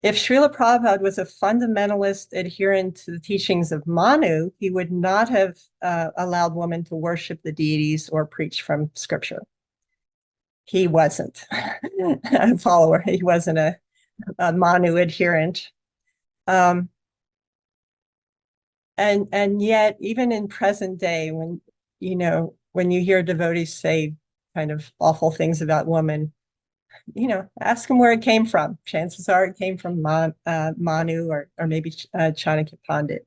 If Srila Prabhupada was a fundamentalist adherent to the teachings of Manu, he would not have allowed women to worship the deities or preach from scripture. He wasn't a follower. He wasn't a Manu adherent. And yet, even in present day, when you hear devotees say kind of awful things about women, ask them where it came from. Chances are it came from Manu or maybe Chanakya Pandit.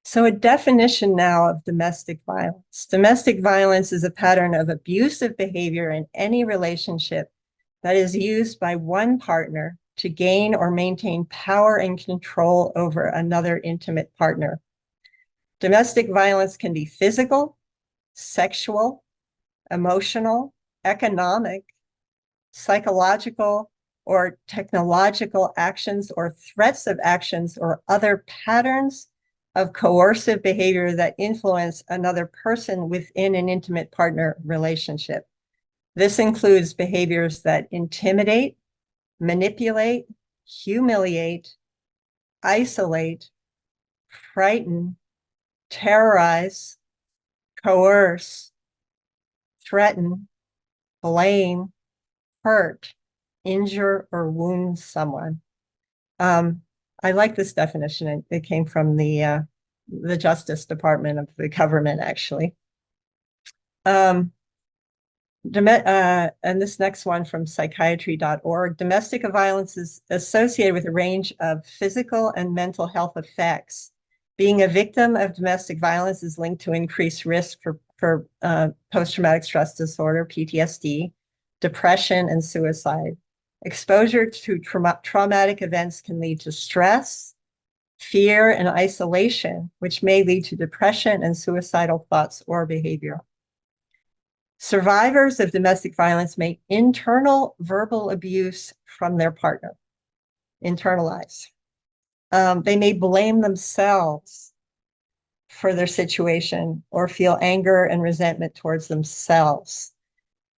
So a definition now of domestic violence. Domestic violence is a pattern of abusive behavior in any relationship that is used by one partner to gain or maintain power and control over another intimate partner. Domestic violence can be physical, sexual, emotional, economic, psychological, or technological actions or threats of actions or other patterns of coercive behavior that influence another person within an intimate partner relationship. This includes behaviors that intimidate, manipulate, humiliate, isolate, frighten, terrorize, coerce, threaten, blame, hurt, injure, or wound someone. Um, I like this definition. It came from the Justice Department of the government, actually. Um, and this next one from psychiatry.org, domestic violence is associated with a range of physical and mental health effects. Being a victim of domestic violence is linked to increased risk for post-traumatic stress disorder, PTSD, depression, and suicide. Exposure to traumatic events can lead to stress, fear, and isolation, which may lead to depression and suicidal thoughts or behavior. Survivors of domestic violence make internal verbal abuse from their partner, internalize. They may blame themselves for their situation or feel anger and resentment towards themselves.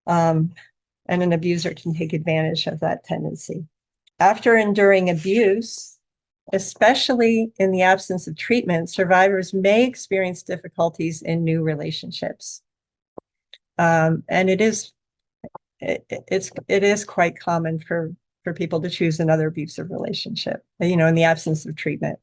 And an abuser can take advantage of that tendency. After enduring abuse, especially in the absence of treatment, survivors may experience difficulties in new relationships. And it is quite common for people to choose another abusive relationship, in the absence of treatment.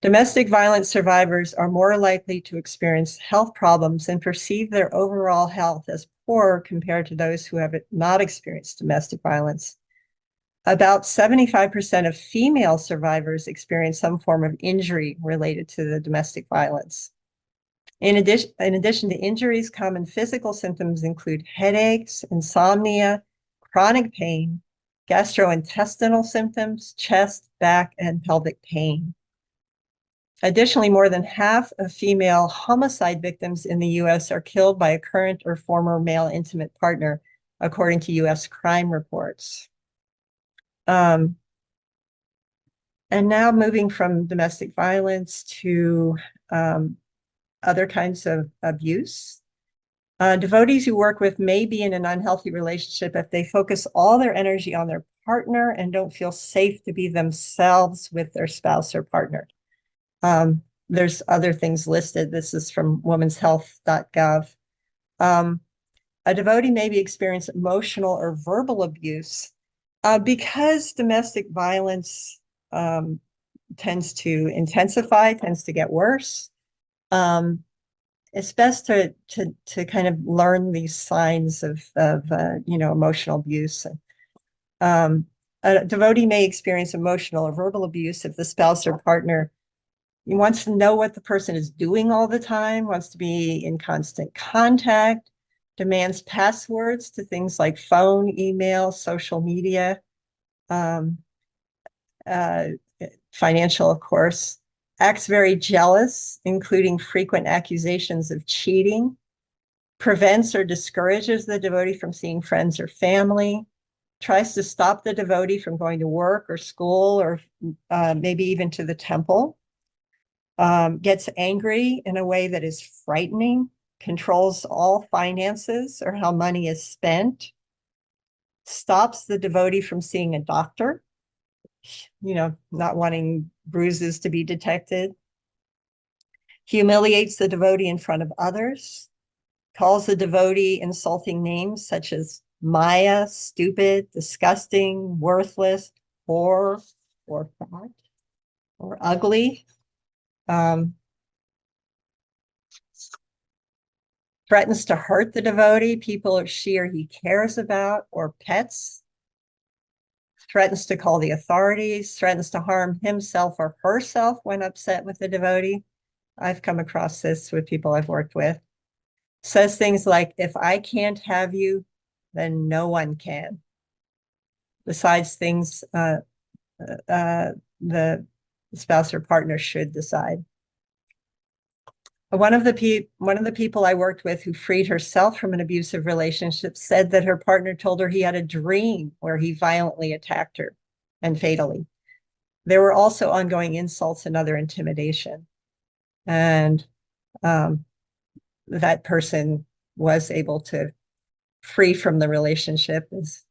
Domestic violence survivors are more likely to experience health problems and perceive their overall health as poor compared to those who have not experienced domestic violence. About 75% of female survivors experience some form of injury related to the domestic violence. In addition to injuries, common physical symptoms include headaches, insomnia, chronic pain, gastrointestinal symptoms, chest, back, and pelvic pain. Additionally, more than half of female homicide victims in the US are killed by a current or former male intimate partner, according to US crime reports. And now moving from domestic violence to other kinds of abuse. Devotees who work with may be in an unhealthy relationship if they focus all their energy on their partner and don't feel safe to be themselves with their spouse or partner. There's other things listed. This is from womenshealth.gov. A devotee may be experiencing emotional or verbal abuse because domestic violence tends to intensify, tends to get worse. It's best to kind of learn these signs of emotional abuse. A devotee may experience emotional or verbal abuse if the spouse or partner wants to know what the person is doing all the time, wants to be in constant contact, demands passwords to things like phone, email, social media, financial, of course, acts very jealous, including frequent accusations of cheating, prevents or discourages the devotee from seeing friends or family, tries to stop the devotee from going to work or school or maybe even to the temple, gets angry in a way that is frightening, controls all finances or how money is spent, stops the devotee from seeing a doctor, not wanting bruises to be detected, humiliates the devotee in front of others, calls the devotee insulting names such as Maya, stupid, disgusting, worthless, whore, or fat, or ugly. Threatens to hurt the devotee, people she or he cares about, or pets. Threatens to call the authorities, threatens to harm himself or herself when upset with the devotee. I've come across this with people I've worked with. Says things like, if I can't have you, then no one can. Besides things the spouse or partner should decide. One of the people I worked with who freed herself from an abusive relationship said that her partner told her he had a dream where he violently attacked her and fatally. There were also ongoing insults and other intimidation. And that person was able to free from the relationship, is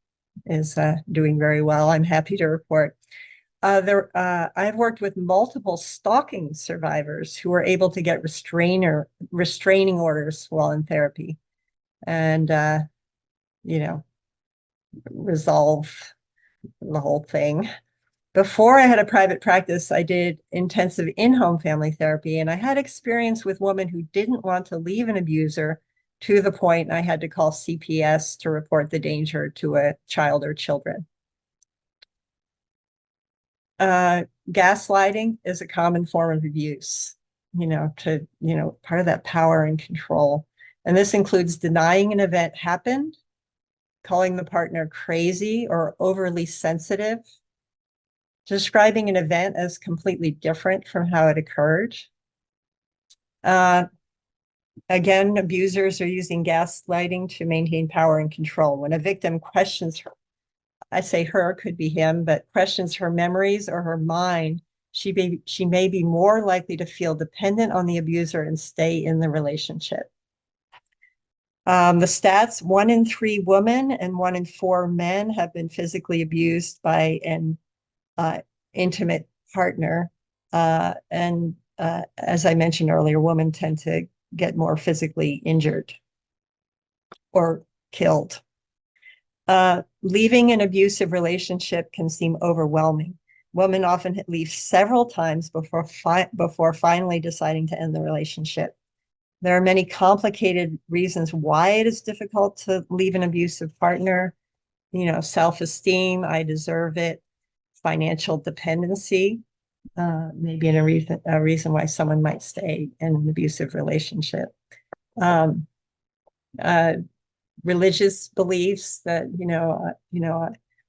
doing very well, I'm happy to report. I've worked with multiple stalking survivors who were able to get restraining orders while in therapy and, resolve the whole thing. Before I had a private practice, I did intensive in-home family therapy, and I had experience with women who didn't want to leave an abuser to the point I had to call CPS to report the danger to a child or children. Gaslighting is a common form of abuse, part of that power and control. And this includes denying an event happened, calling the partner crazy or overly sensitive, describing an event as completely different from how it occurred. Again, abusers are using gaslighting to maintain power and control. When a victim questions her, I say her, could be him, but questions her memories or her mind, she may be more likely to feel dependent on the abuser and stay in the relationship. The stats, 1 in 3 women and 1 in 4 men have been physically abused by an intimate partner. And as I mentioned earlier, women tend to get more physically injured or killed. Leaving an abusive relationship can seem overwhelming. Women often leave several times before finally deciding to end the relationship. There are many complicated reasons why it is difficult to leave an abusive partner. Self-esteem, I deserve it, financial dependency, maybe a reason why someone might stay in an abusive relationship. Religious beliefs that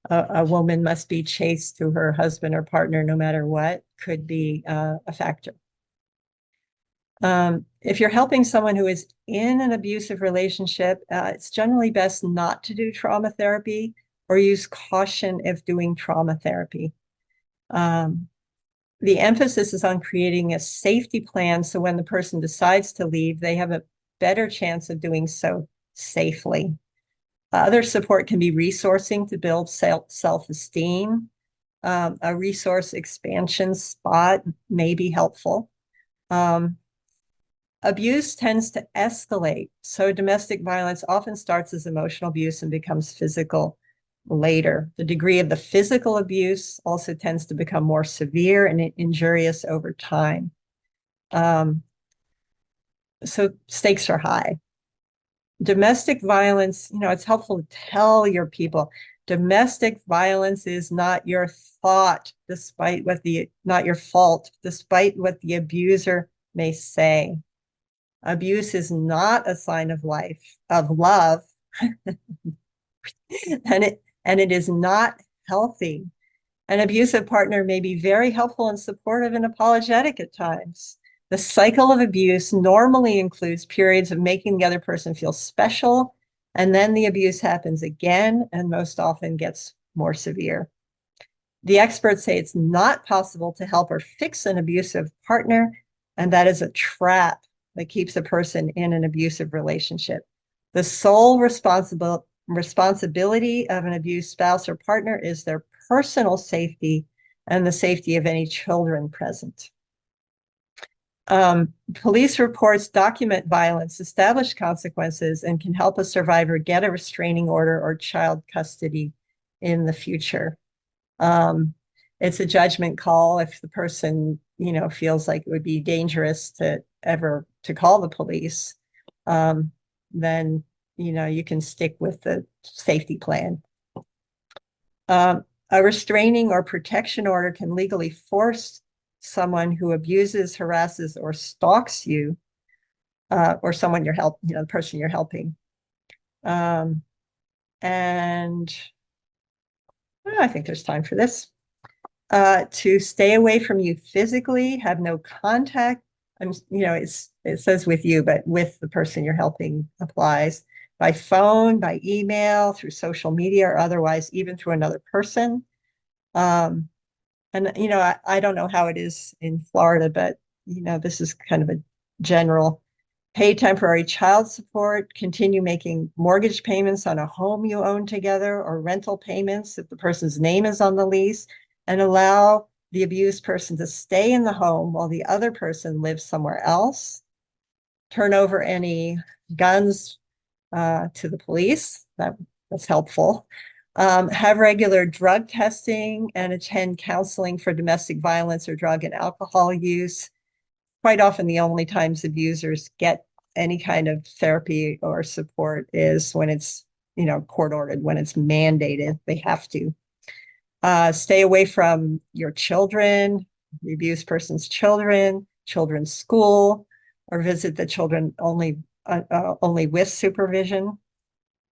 a woman must be chaste to her husband or partner no matter what could be a factor. If you're helping someone who is in an abusive relationship, it's generally best not to do trauma therapy or use caution if doing trauma therapy. The emphasis is on creating a safety plan so when the person decides to leave, they have a better chance of doing so safely. Other support can be resourcing to build self-esteem. A resource expansion spot may be helpful. Abuse tends to escalate. So domestic violence often starts as emotional abuse and becomes physical later. The degree of the physical abuse also tends to become more severe and injurious over time. So stakes are high. Domestic violence, it's helpful to tell your people, domestic violence is not your thought, not your fault, despite what the abuser may say. Abuse is not a sign of love, and it is not healthy. An abusive partner may be very helpful and supportive and apologetic at times. The cycle of abuse normally includes periods of making the other person feel special, and then the abuse happens again and most often gets more severe. The experts say it's not possible to help or fix an abusive partner, and that is a trap that keeps a person in an abusive relationship. The sole responsibility of an abused spouse or partner is their personal safety and the safety of any children present. Police reports document violence, establish consequences, and can help a survivor get a restraining order or child custody in the future. It's a judgment call. If the person, feels like it would be dangerous to call the police, then, you can stick with the safety plan. A restraining or protection order can legally force someone who abuses, harasses, or stalks you, or someone the person you're helping. And I think there's time for this. To stay away from you physically, have no contact. It says with you, but with the person you're helping applies. By phone, by email, through social media, or otherwise, even through another person. And, I don't know how it is in Florida, but, this is kind of a general. Pay temporary child support, continue making mortgage payments on a home you own together, or rental payments if the person's name is on the lease, and allow the abused person to stay in the home while the other person lives somewhere else. Turn over any guns to the police. That's helpful. Have regular drug testing and attend counseling for domestic violence or drug and alcohol use. Quite often, the only times abusers get any kind of therapy or support is when it's, court ordered, when it's mandated, they have to. Stay away from your children, the abused person's children, children's school, or visit the children only with supervision.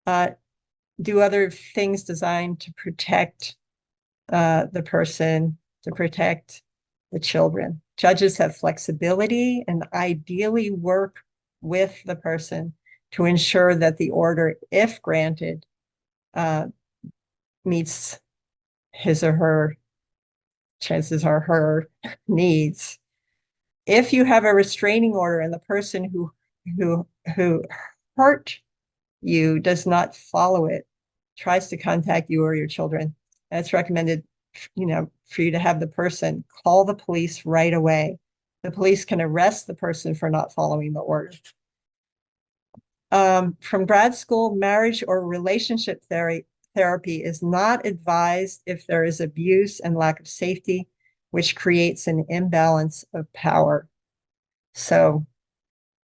Uh, do other things designed to protect the person, to protect the children. Judges have flexibility and ideally work with the person to ensure that the order, if granted, meets his or her, chances are her needs. If you have a restraining order and the person who hurt you does not follow it, tries to contact you or your children, and it's recommended, for you to have the person call the police right away. The police can arrest the person for not following the order. From grad school, marriage or relationship therapy is not advised if there is abuse and lack of safety, which creates an imbalance of power. So,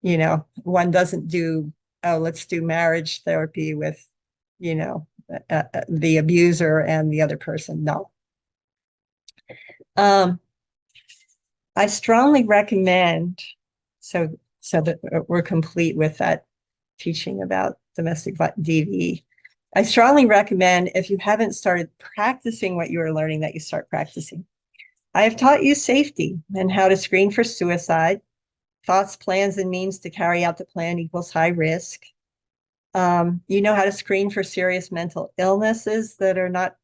one doesn't do, oh, let's do marriage therapy with, the abuser and the other person. No. I strongly recommend, so that we're complete with that teaching about domestic DV. I strongly recommend, if you haven't started practicing what you are learning, that you start practicing. I have taught you safety and how to screen for suicide. Thoughts, plans, and means to carry out the plan equals high risk. You know how to screen for serious mental illnesses that are not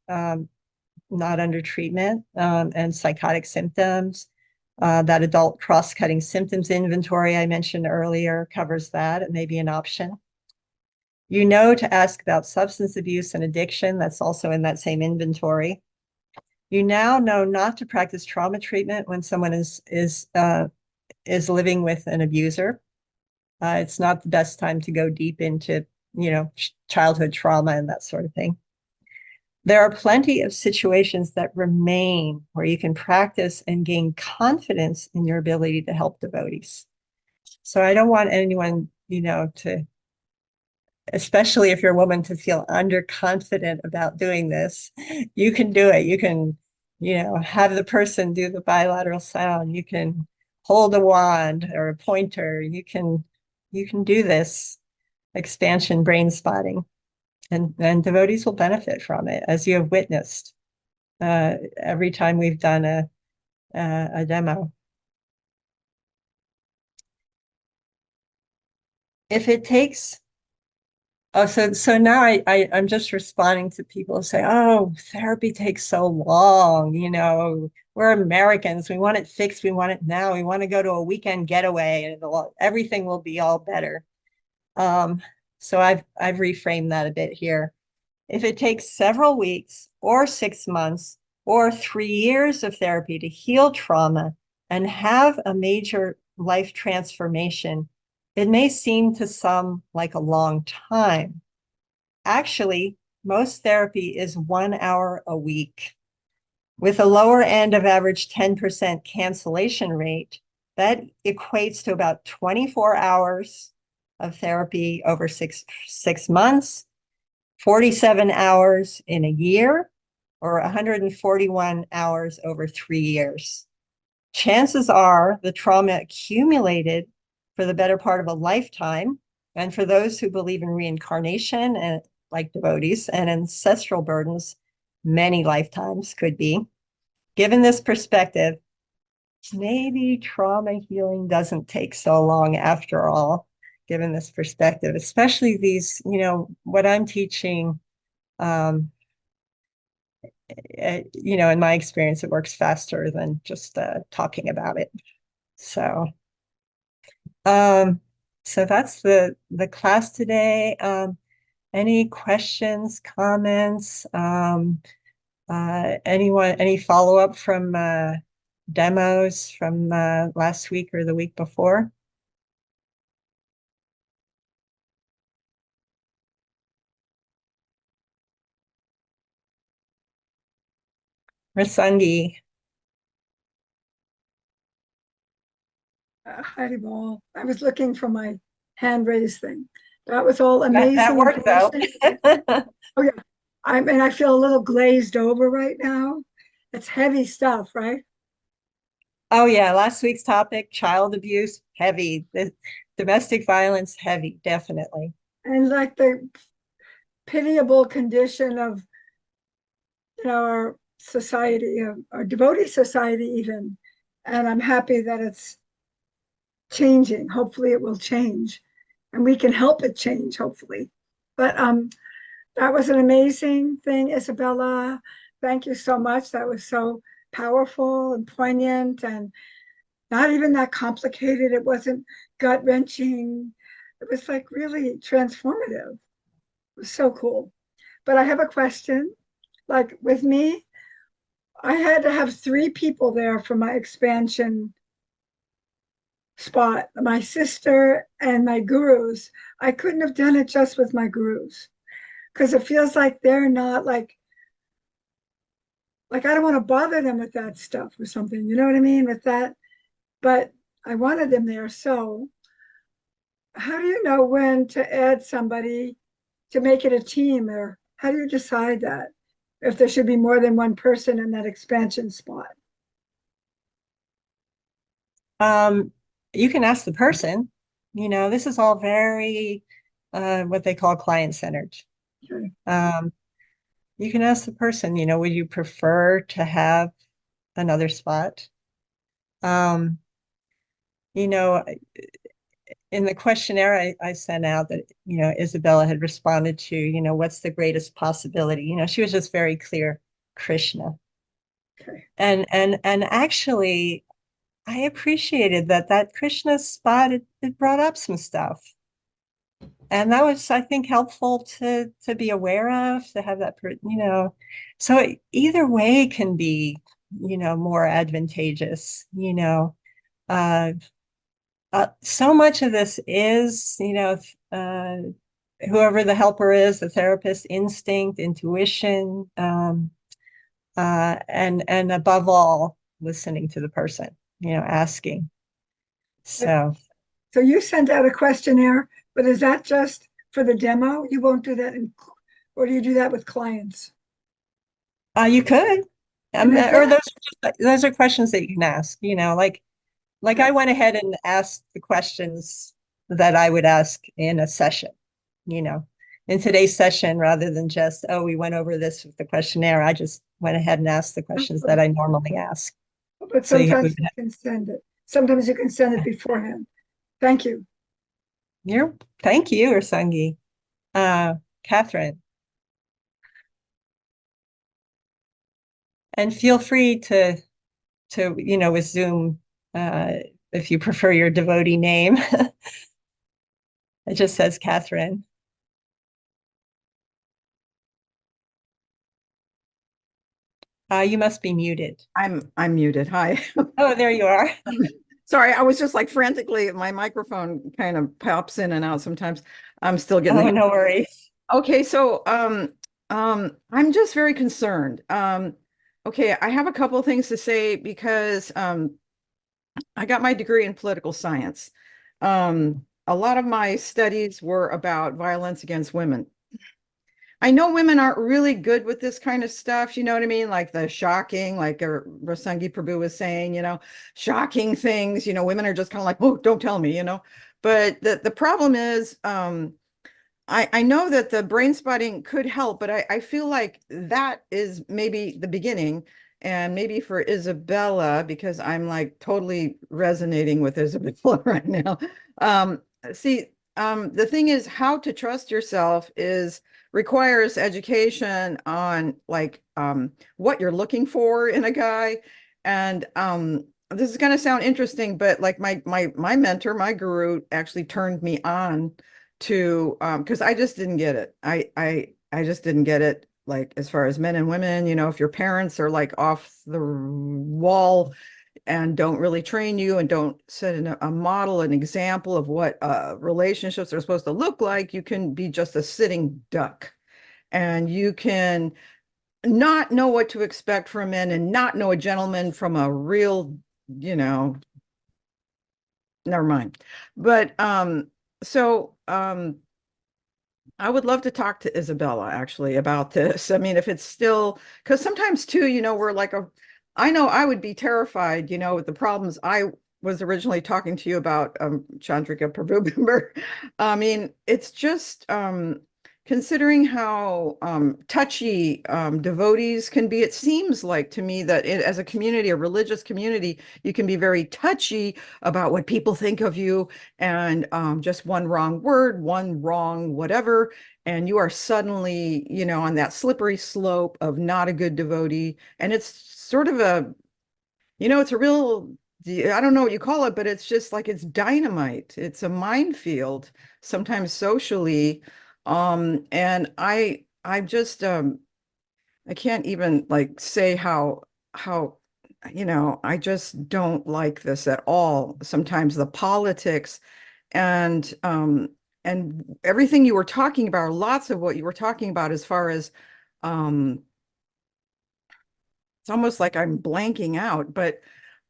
under treatment, and psychotic symptoms. That adult cross-cutting symptoms inventory I mentioned earlier covers that. It may be an option. You know to ask about substance abuse and addiction. That's also in that same inventory. You now know not to practice trauma treatment when someone is living with an abuser. It's not the best time to go deep into, childhood trauma and that sort of thing. There are plenty of situations that remain where you can practice and gain confidence in your ability to help devotees. So I don't want anyone, especially if you're a woman, to feel underconfident about doing this. You can do it. You can, have the person do the bilateral sound. You can hold a wand or a pointer. You can do this expansion brain spotting, and devotees will benefit from it, as you have witnessed every time we've done a demo. If it takes, oh, so now I'm just responding to people who say, oh, therapy takes so long. We're Americans. We want it fixed. We want it now. We want to go to a weekend getaway and everything will be all better. So I've reframed that a bit here. If it takes several weeks or 6 months or 3 years of therapy to heal trauma and have a major life transformation, it may seem to some like a long time. Actually, most therapy is 1 hour a week. With a lower end of average 10% cancellation rate, that equates to about 24 hours of therapy over six months, 47 hours in a year, or 141 hours over 3 years. Chances are the trauma accumulated for the better part of a lifetime. And for those who believe in reincarnation, and like devotees, and ancestral burdens, many lifetimes could be. Given this perspective, maybe trauma healing doesn't take so long after all, given this perspective, especially these, what I'm teaching, in my experience, it works faster than just talking about it. So, so that's the class today. Any questions, comments? Any follow-up from demos from last week or the week before? Rasangi. Heidi Ball. I was looking for my hand raised thing. That was all That amazing worked though. information. Oh yeah. I mean, I feel a little glazed over right now. It's heavy stuff, right? Oh yeah, last week's topic, child abuse, heavy. The domestic violence, heavy, definitely. And like the pitiable condition of, our society, our devotee society even. And I'm happy that it's changing. Hopefully it will change and we can help it change, hopefully. But that was an amazing thing, Isabella. Thank you so much. That was so powerful and poignant and not even that complicated. It wasn't gut wrenching. It was like really transformative. It was so cool. But I have a question. Like with me, I had to have three people there for my expansion spot, my sister and my gurus. I couldn't have done it just with my gurus because it feels like they're not like I don't want to bother them with that stuff or something. You know what I mean? With that, but I wanted them there. So how do you know when to add somebody to make it a team, or how do you decide that? If there should be more than one person in that expansion spot? Um, you can ask the person, this is all very what they call client-centered. Okay. Um, you can ask the person, would you prefer to have another spot? Um, you know, in the questionnaire I sent out that, Isabella had responded to, what's the greatest possibility? She was just very clear, Krishna. Okay. And actually, I appreciated that Krishna spot, it brought up some stuff. And that was, I think, helpful to be aware of, to have that, so either way can be, more advantageous, uh, so much of this is, whoever the helper is, the therapist, instinct, intuition, and above all, listening to the person, asking. So, So you sent out a questionnaire, but is that just for the demo? You won't do that or do you do that with clients? you could, And is or that those are questions that you can ask, like okay? I went ahead and asked the questions that I would ask in a session, you know. In today's session, rather than just, oh, we went over this with the questionnaire, I just went ahead and asked the questions that I normally ask. But So sometimes you can send it. Sometimes you can send it beforehand. Thank you. thank you, Ursangi. Catherine, and feel free to, with Zoom, if you prefer your devotee name. It just says Catherine. You must be muted. I'm muted. Hi. Oh, there you are. Sorry, I was just like frantically, my microphone kind of pops in and out sometimes. I'm still getting Oh, no worries. Okay, so I'm just very concerned. Okay, I have a couple of things to say because I got my degree in political science. A lot of my studies were about violence against women. I know women aren't really good with this kind of stuff, you know what I mean? Like the shocking, like Rasangi Prabhu was saying, shocking things, women are just kind of like, oh, don't tell me, But the problem is, I know that the brain spotting could help, but I feel like that is maybe the beginning. And maybe for Isabella, because I'm like totally resonating with Isabella right now. Um, see, the thing is, how to trust yourself is requires education on like what you're looking for in a guy. And this is going to sound interesting, but like my mentor, my guru actually turned me on to because I just didn't get it. I just didn't get it, like as far as men and women, if your parents are like off the wall and don't really train you and don't set a model, an example of what relationships are supposed to look like, you can be just a sitting duck and you can not know what to expect from men and not know a gentleman from a real, never mind. But so I would love to talk to Isabella actually about this. I mean, if it's still, because sometimes too, we're like I know I would be terrified, with the problems I was originally talking to you about, Chandrika Prabhu. I mean, it's just considering how touchy devotees can be. It seems like to me that as a community, a religious community, you can be very touchy about what people think of you, and just one wrong word, one wrong whatever, and you are suddenly, on that slippery slope of not a good devotee. And it's sort of it's a real, I don't know what you call it, but it's just like it's dynamite. It's a minefield, sometimes socially. And I just I can't even like say how I just don't like this at all. Sometimes the politics and everything you were talking about, or lots of what you were talking about as far as um it's almost like I'm blanking out, but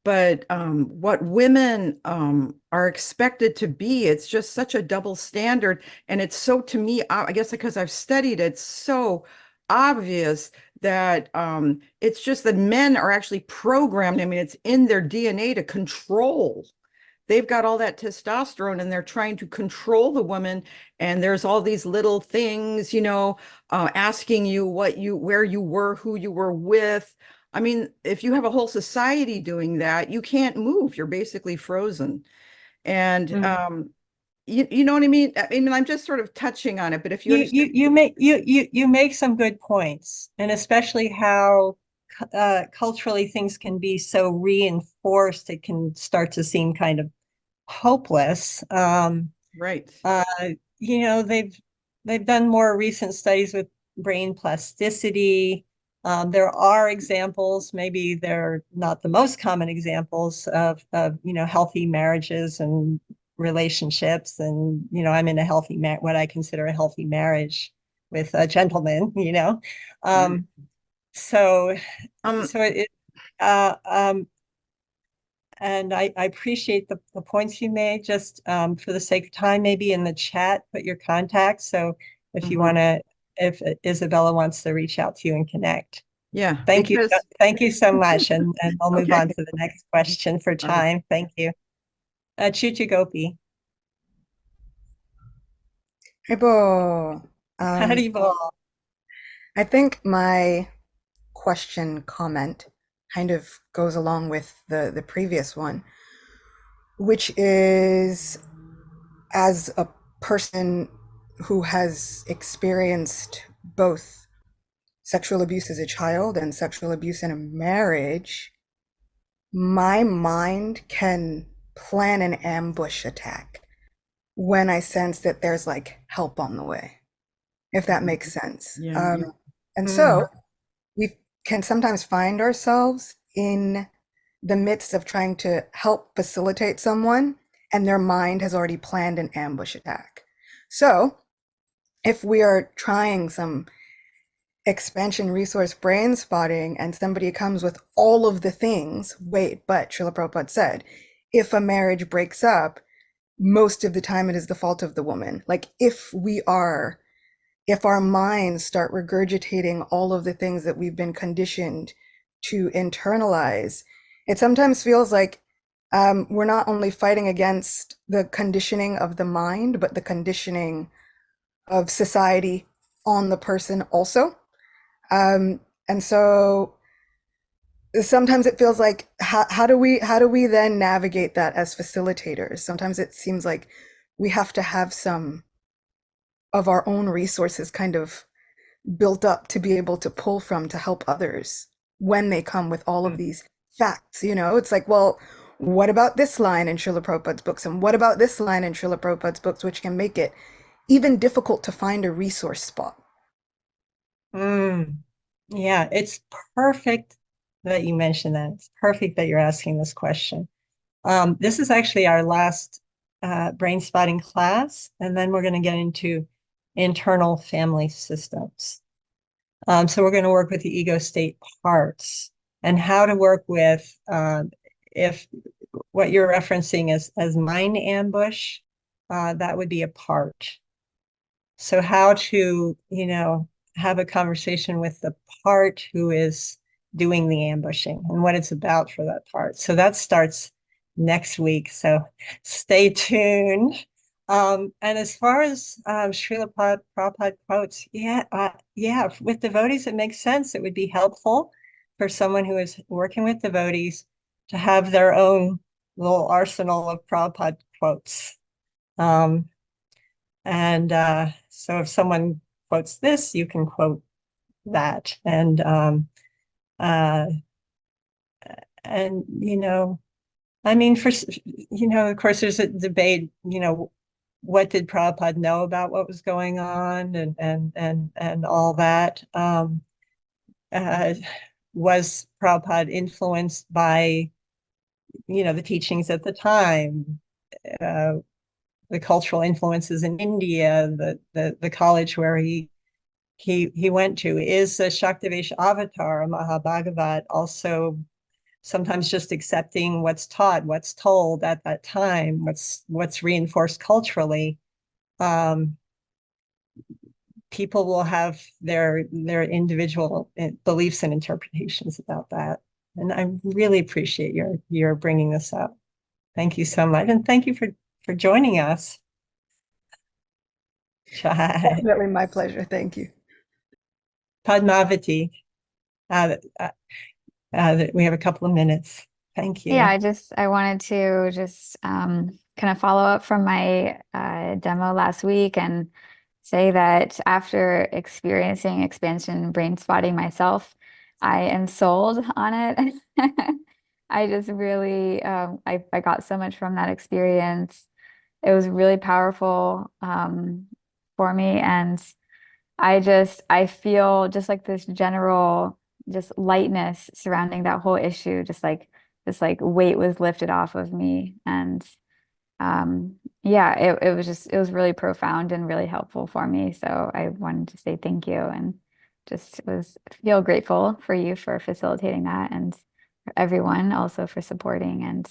what women are expected to be, it's just such a double standard. And it's so, to me, I guess because I've studied, it's so obvious that it's just that men are actually programmed. I mean, it's in their DNA to control. They've got all that testosterone and they're trying to control the woman. And there's all these little things, asking you where you were, who you were with. I mean, if you have a whole society doing that, you can't move. You're basically frozen. And you know what I mean? I mean, I'm just sort of touching on it, but if you understand. You make some good points, and especially how culturally things can be so reinforced, it can start to seem kind of hopeless. Right. Uh, they've done more recent studies with brain plasticity. There are examples, maybe they're not the most common examples of healthy marriages and relationships. And I'm in a what I consider a healthy marriage with a gentleman. Right. Um, so Um, so it uh, and I appreciate the points you made. Just for the sake of time, maybe in the chat, put your contacts. So if you want to, if Isabella wants to reach out to you and connect. yeah, Thank you. because Thank you so much. And I'll move okay. on to the next question for All right. time. Thank you. Chuchu Gopi. Haibo. Haribol. I think my question comment kind of goes along with the previous one, which is, as a person who has experienced both sexual abuse as a child and sexual abuse in a marriage, my mind can plan an ambush attack when I sense that there's like help on the way, if that makes sense. Yeah. And Mm. so we can sometimes find ourselves in the midst of trying to help facilitate someone, and their mind has already planned an ambush attack. So if we are trying some expansion resource brain spotting and somebody comes with all of the things, wait, but Srila Prabhupada said, if a marriage breaks up, most of the time it is the fault of the woman. Like if our minds start regurgitating all of the things that we've been conditioned to internalize, it sometimes feels like we're not only fighting against the conditioning of the mind, but the conditioning of society on the person also. And so sometimes it feels like how do we then navigate that as facilitators? Sometimes it seems like we have to have some of our own resources kind of built up to be able to pull from to help others when they come with all of these facts. It's like, well, what about this line in Srila Prabhupada's books? And what about this line in Srila Prabhupada's books, which can make it even difficult to find a resource spot? Yeah, it's perfect that you mentioned that. It's perfect that you're asking this question. This is actually our last brain spotting class, and then we're going to get into internal family systems. So we're going to work with the ego state parts and how to work with if what you're referencing as mind ambush, that would be a part. So how to, have a conversation with the part who is doing the ambushing and what it's about for that part. So that starts next week. So stay tuned. And as far as Srila Prabhupada quotes, yeah, with devotees, it makes sense. It would be helpful for someone who is working with devotees to have their own little arsenal of Prabhupada quotes. And so if someone quotes this, you can quote that. Uh, and, I mean, of course, there's a debate, what did Prabhupada know about what was going on and all that. Uh, was Prabhupada influenced by, the teachings at the time? Uh, the cultural influences in India, the college where he went to. Is the Shaktivesha avatar, a Mahabhagavat, also sometimes just accepting what's taught, what's told at that time, what's reinforced culturally? Um, People will have their individual beliefs and interpretations about that. And I really appreciate your bringing this up. Thank you so much, and thank you for joining us. Chai. Definitely my pleasure. Thank you. Padmavati. We have a couple of minutes. Thank you. Yeah, I wanted to just kind of follow up from my demo last week and say that after experiencing expansion brain spotting myself, I am sold on it. I just really I got so much from that experience. It was really powerful for me, and I feel just like this general just lightness surrounding that whole issue, just like this like weight was lifted off of me. And yeah, it was really profound and really helpful for me. So I wanted to say thank you and just was feel grateful for you for facilitating that and for everyone also for supporting and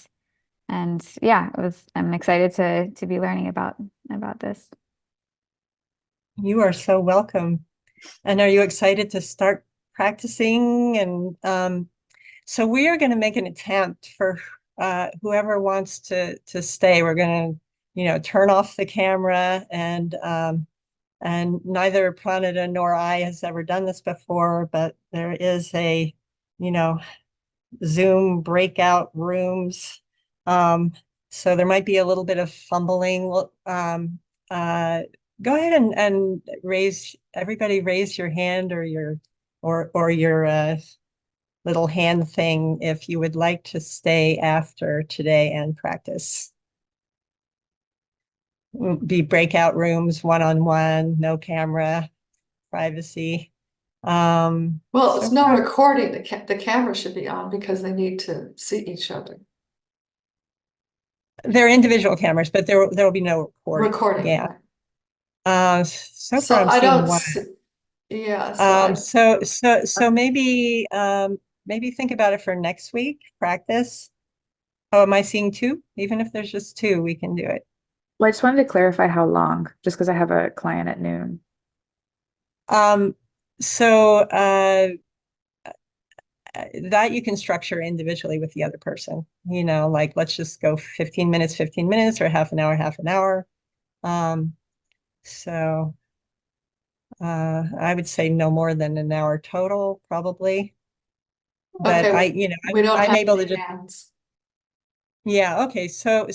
yeah, I'm excited to be learning about this. You are so welcome. And are you excited to start practicing? And so we are going to make an attempt for whoever wants to stay. We're going to, turn off the camera, and neither Pranada nor I has ever done this before, but there is a, you know, Zoom breakout rooms. So there might be a little bit of fumbling. Uh, Go ahead and raise your hand or your little hand thing if you would like to stay after today and practice. Be breakout rooms, one-on-one, no camera, privacy. Well, it's no recording. The camera should be on because they need to see each other. They're individual cameras, but there will be no recording. Recording. Yeah. Right. So So far I'm I seeing don't one. yeah. So maybe think about it for next week, practice. Oh, am I seeing two? Even if there's just two, we can do it. Well, I just wanted to clarify how long, just because I have a client at noon. So that you can structure individually with the other person, like let's just go 15 minutes, or half an hour. So I would say no more than an hour total, probably. But Okay, we don't I'm have able to any just, hands. yeah, okay. So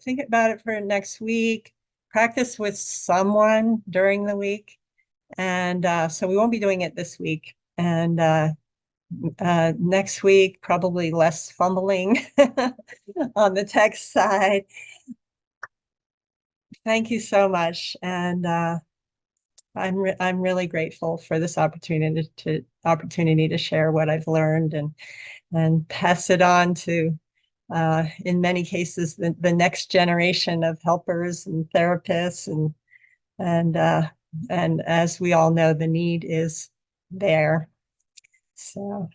think about it for next week. Practice with someone during the week. And so we won't be doing it this week. And next week, probably less fumbling on the text side. Thank you so much. And I'm really grateful for this opportunity to share what I've learned and pass it on to in many cases the next generation of helpers and therapists and as we all know, the need is there. So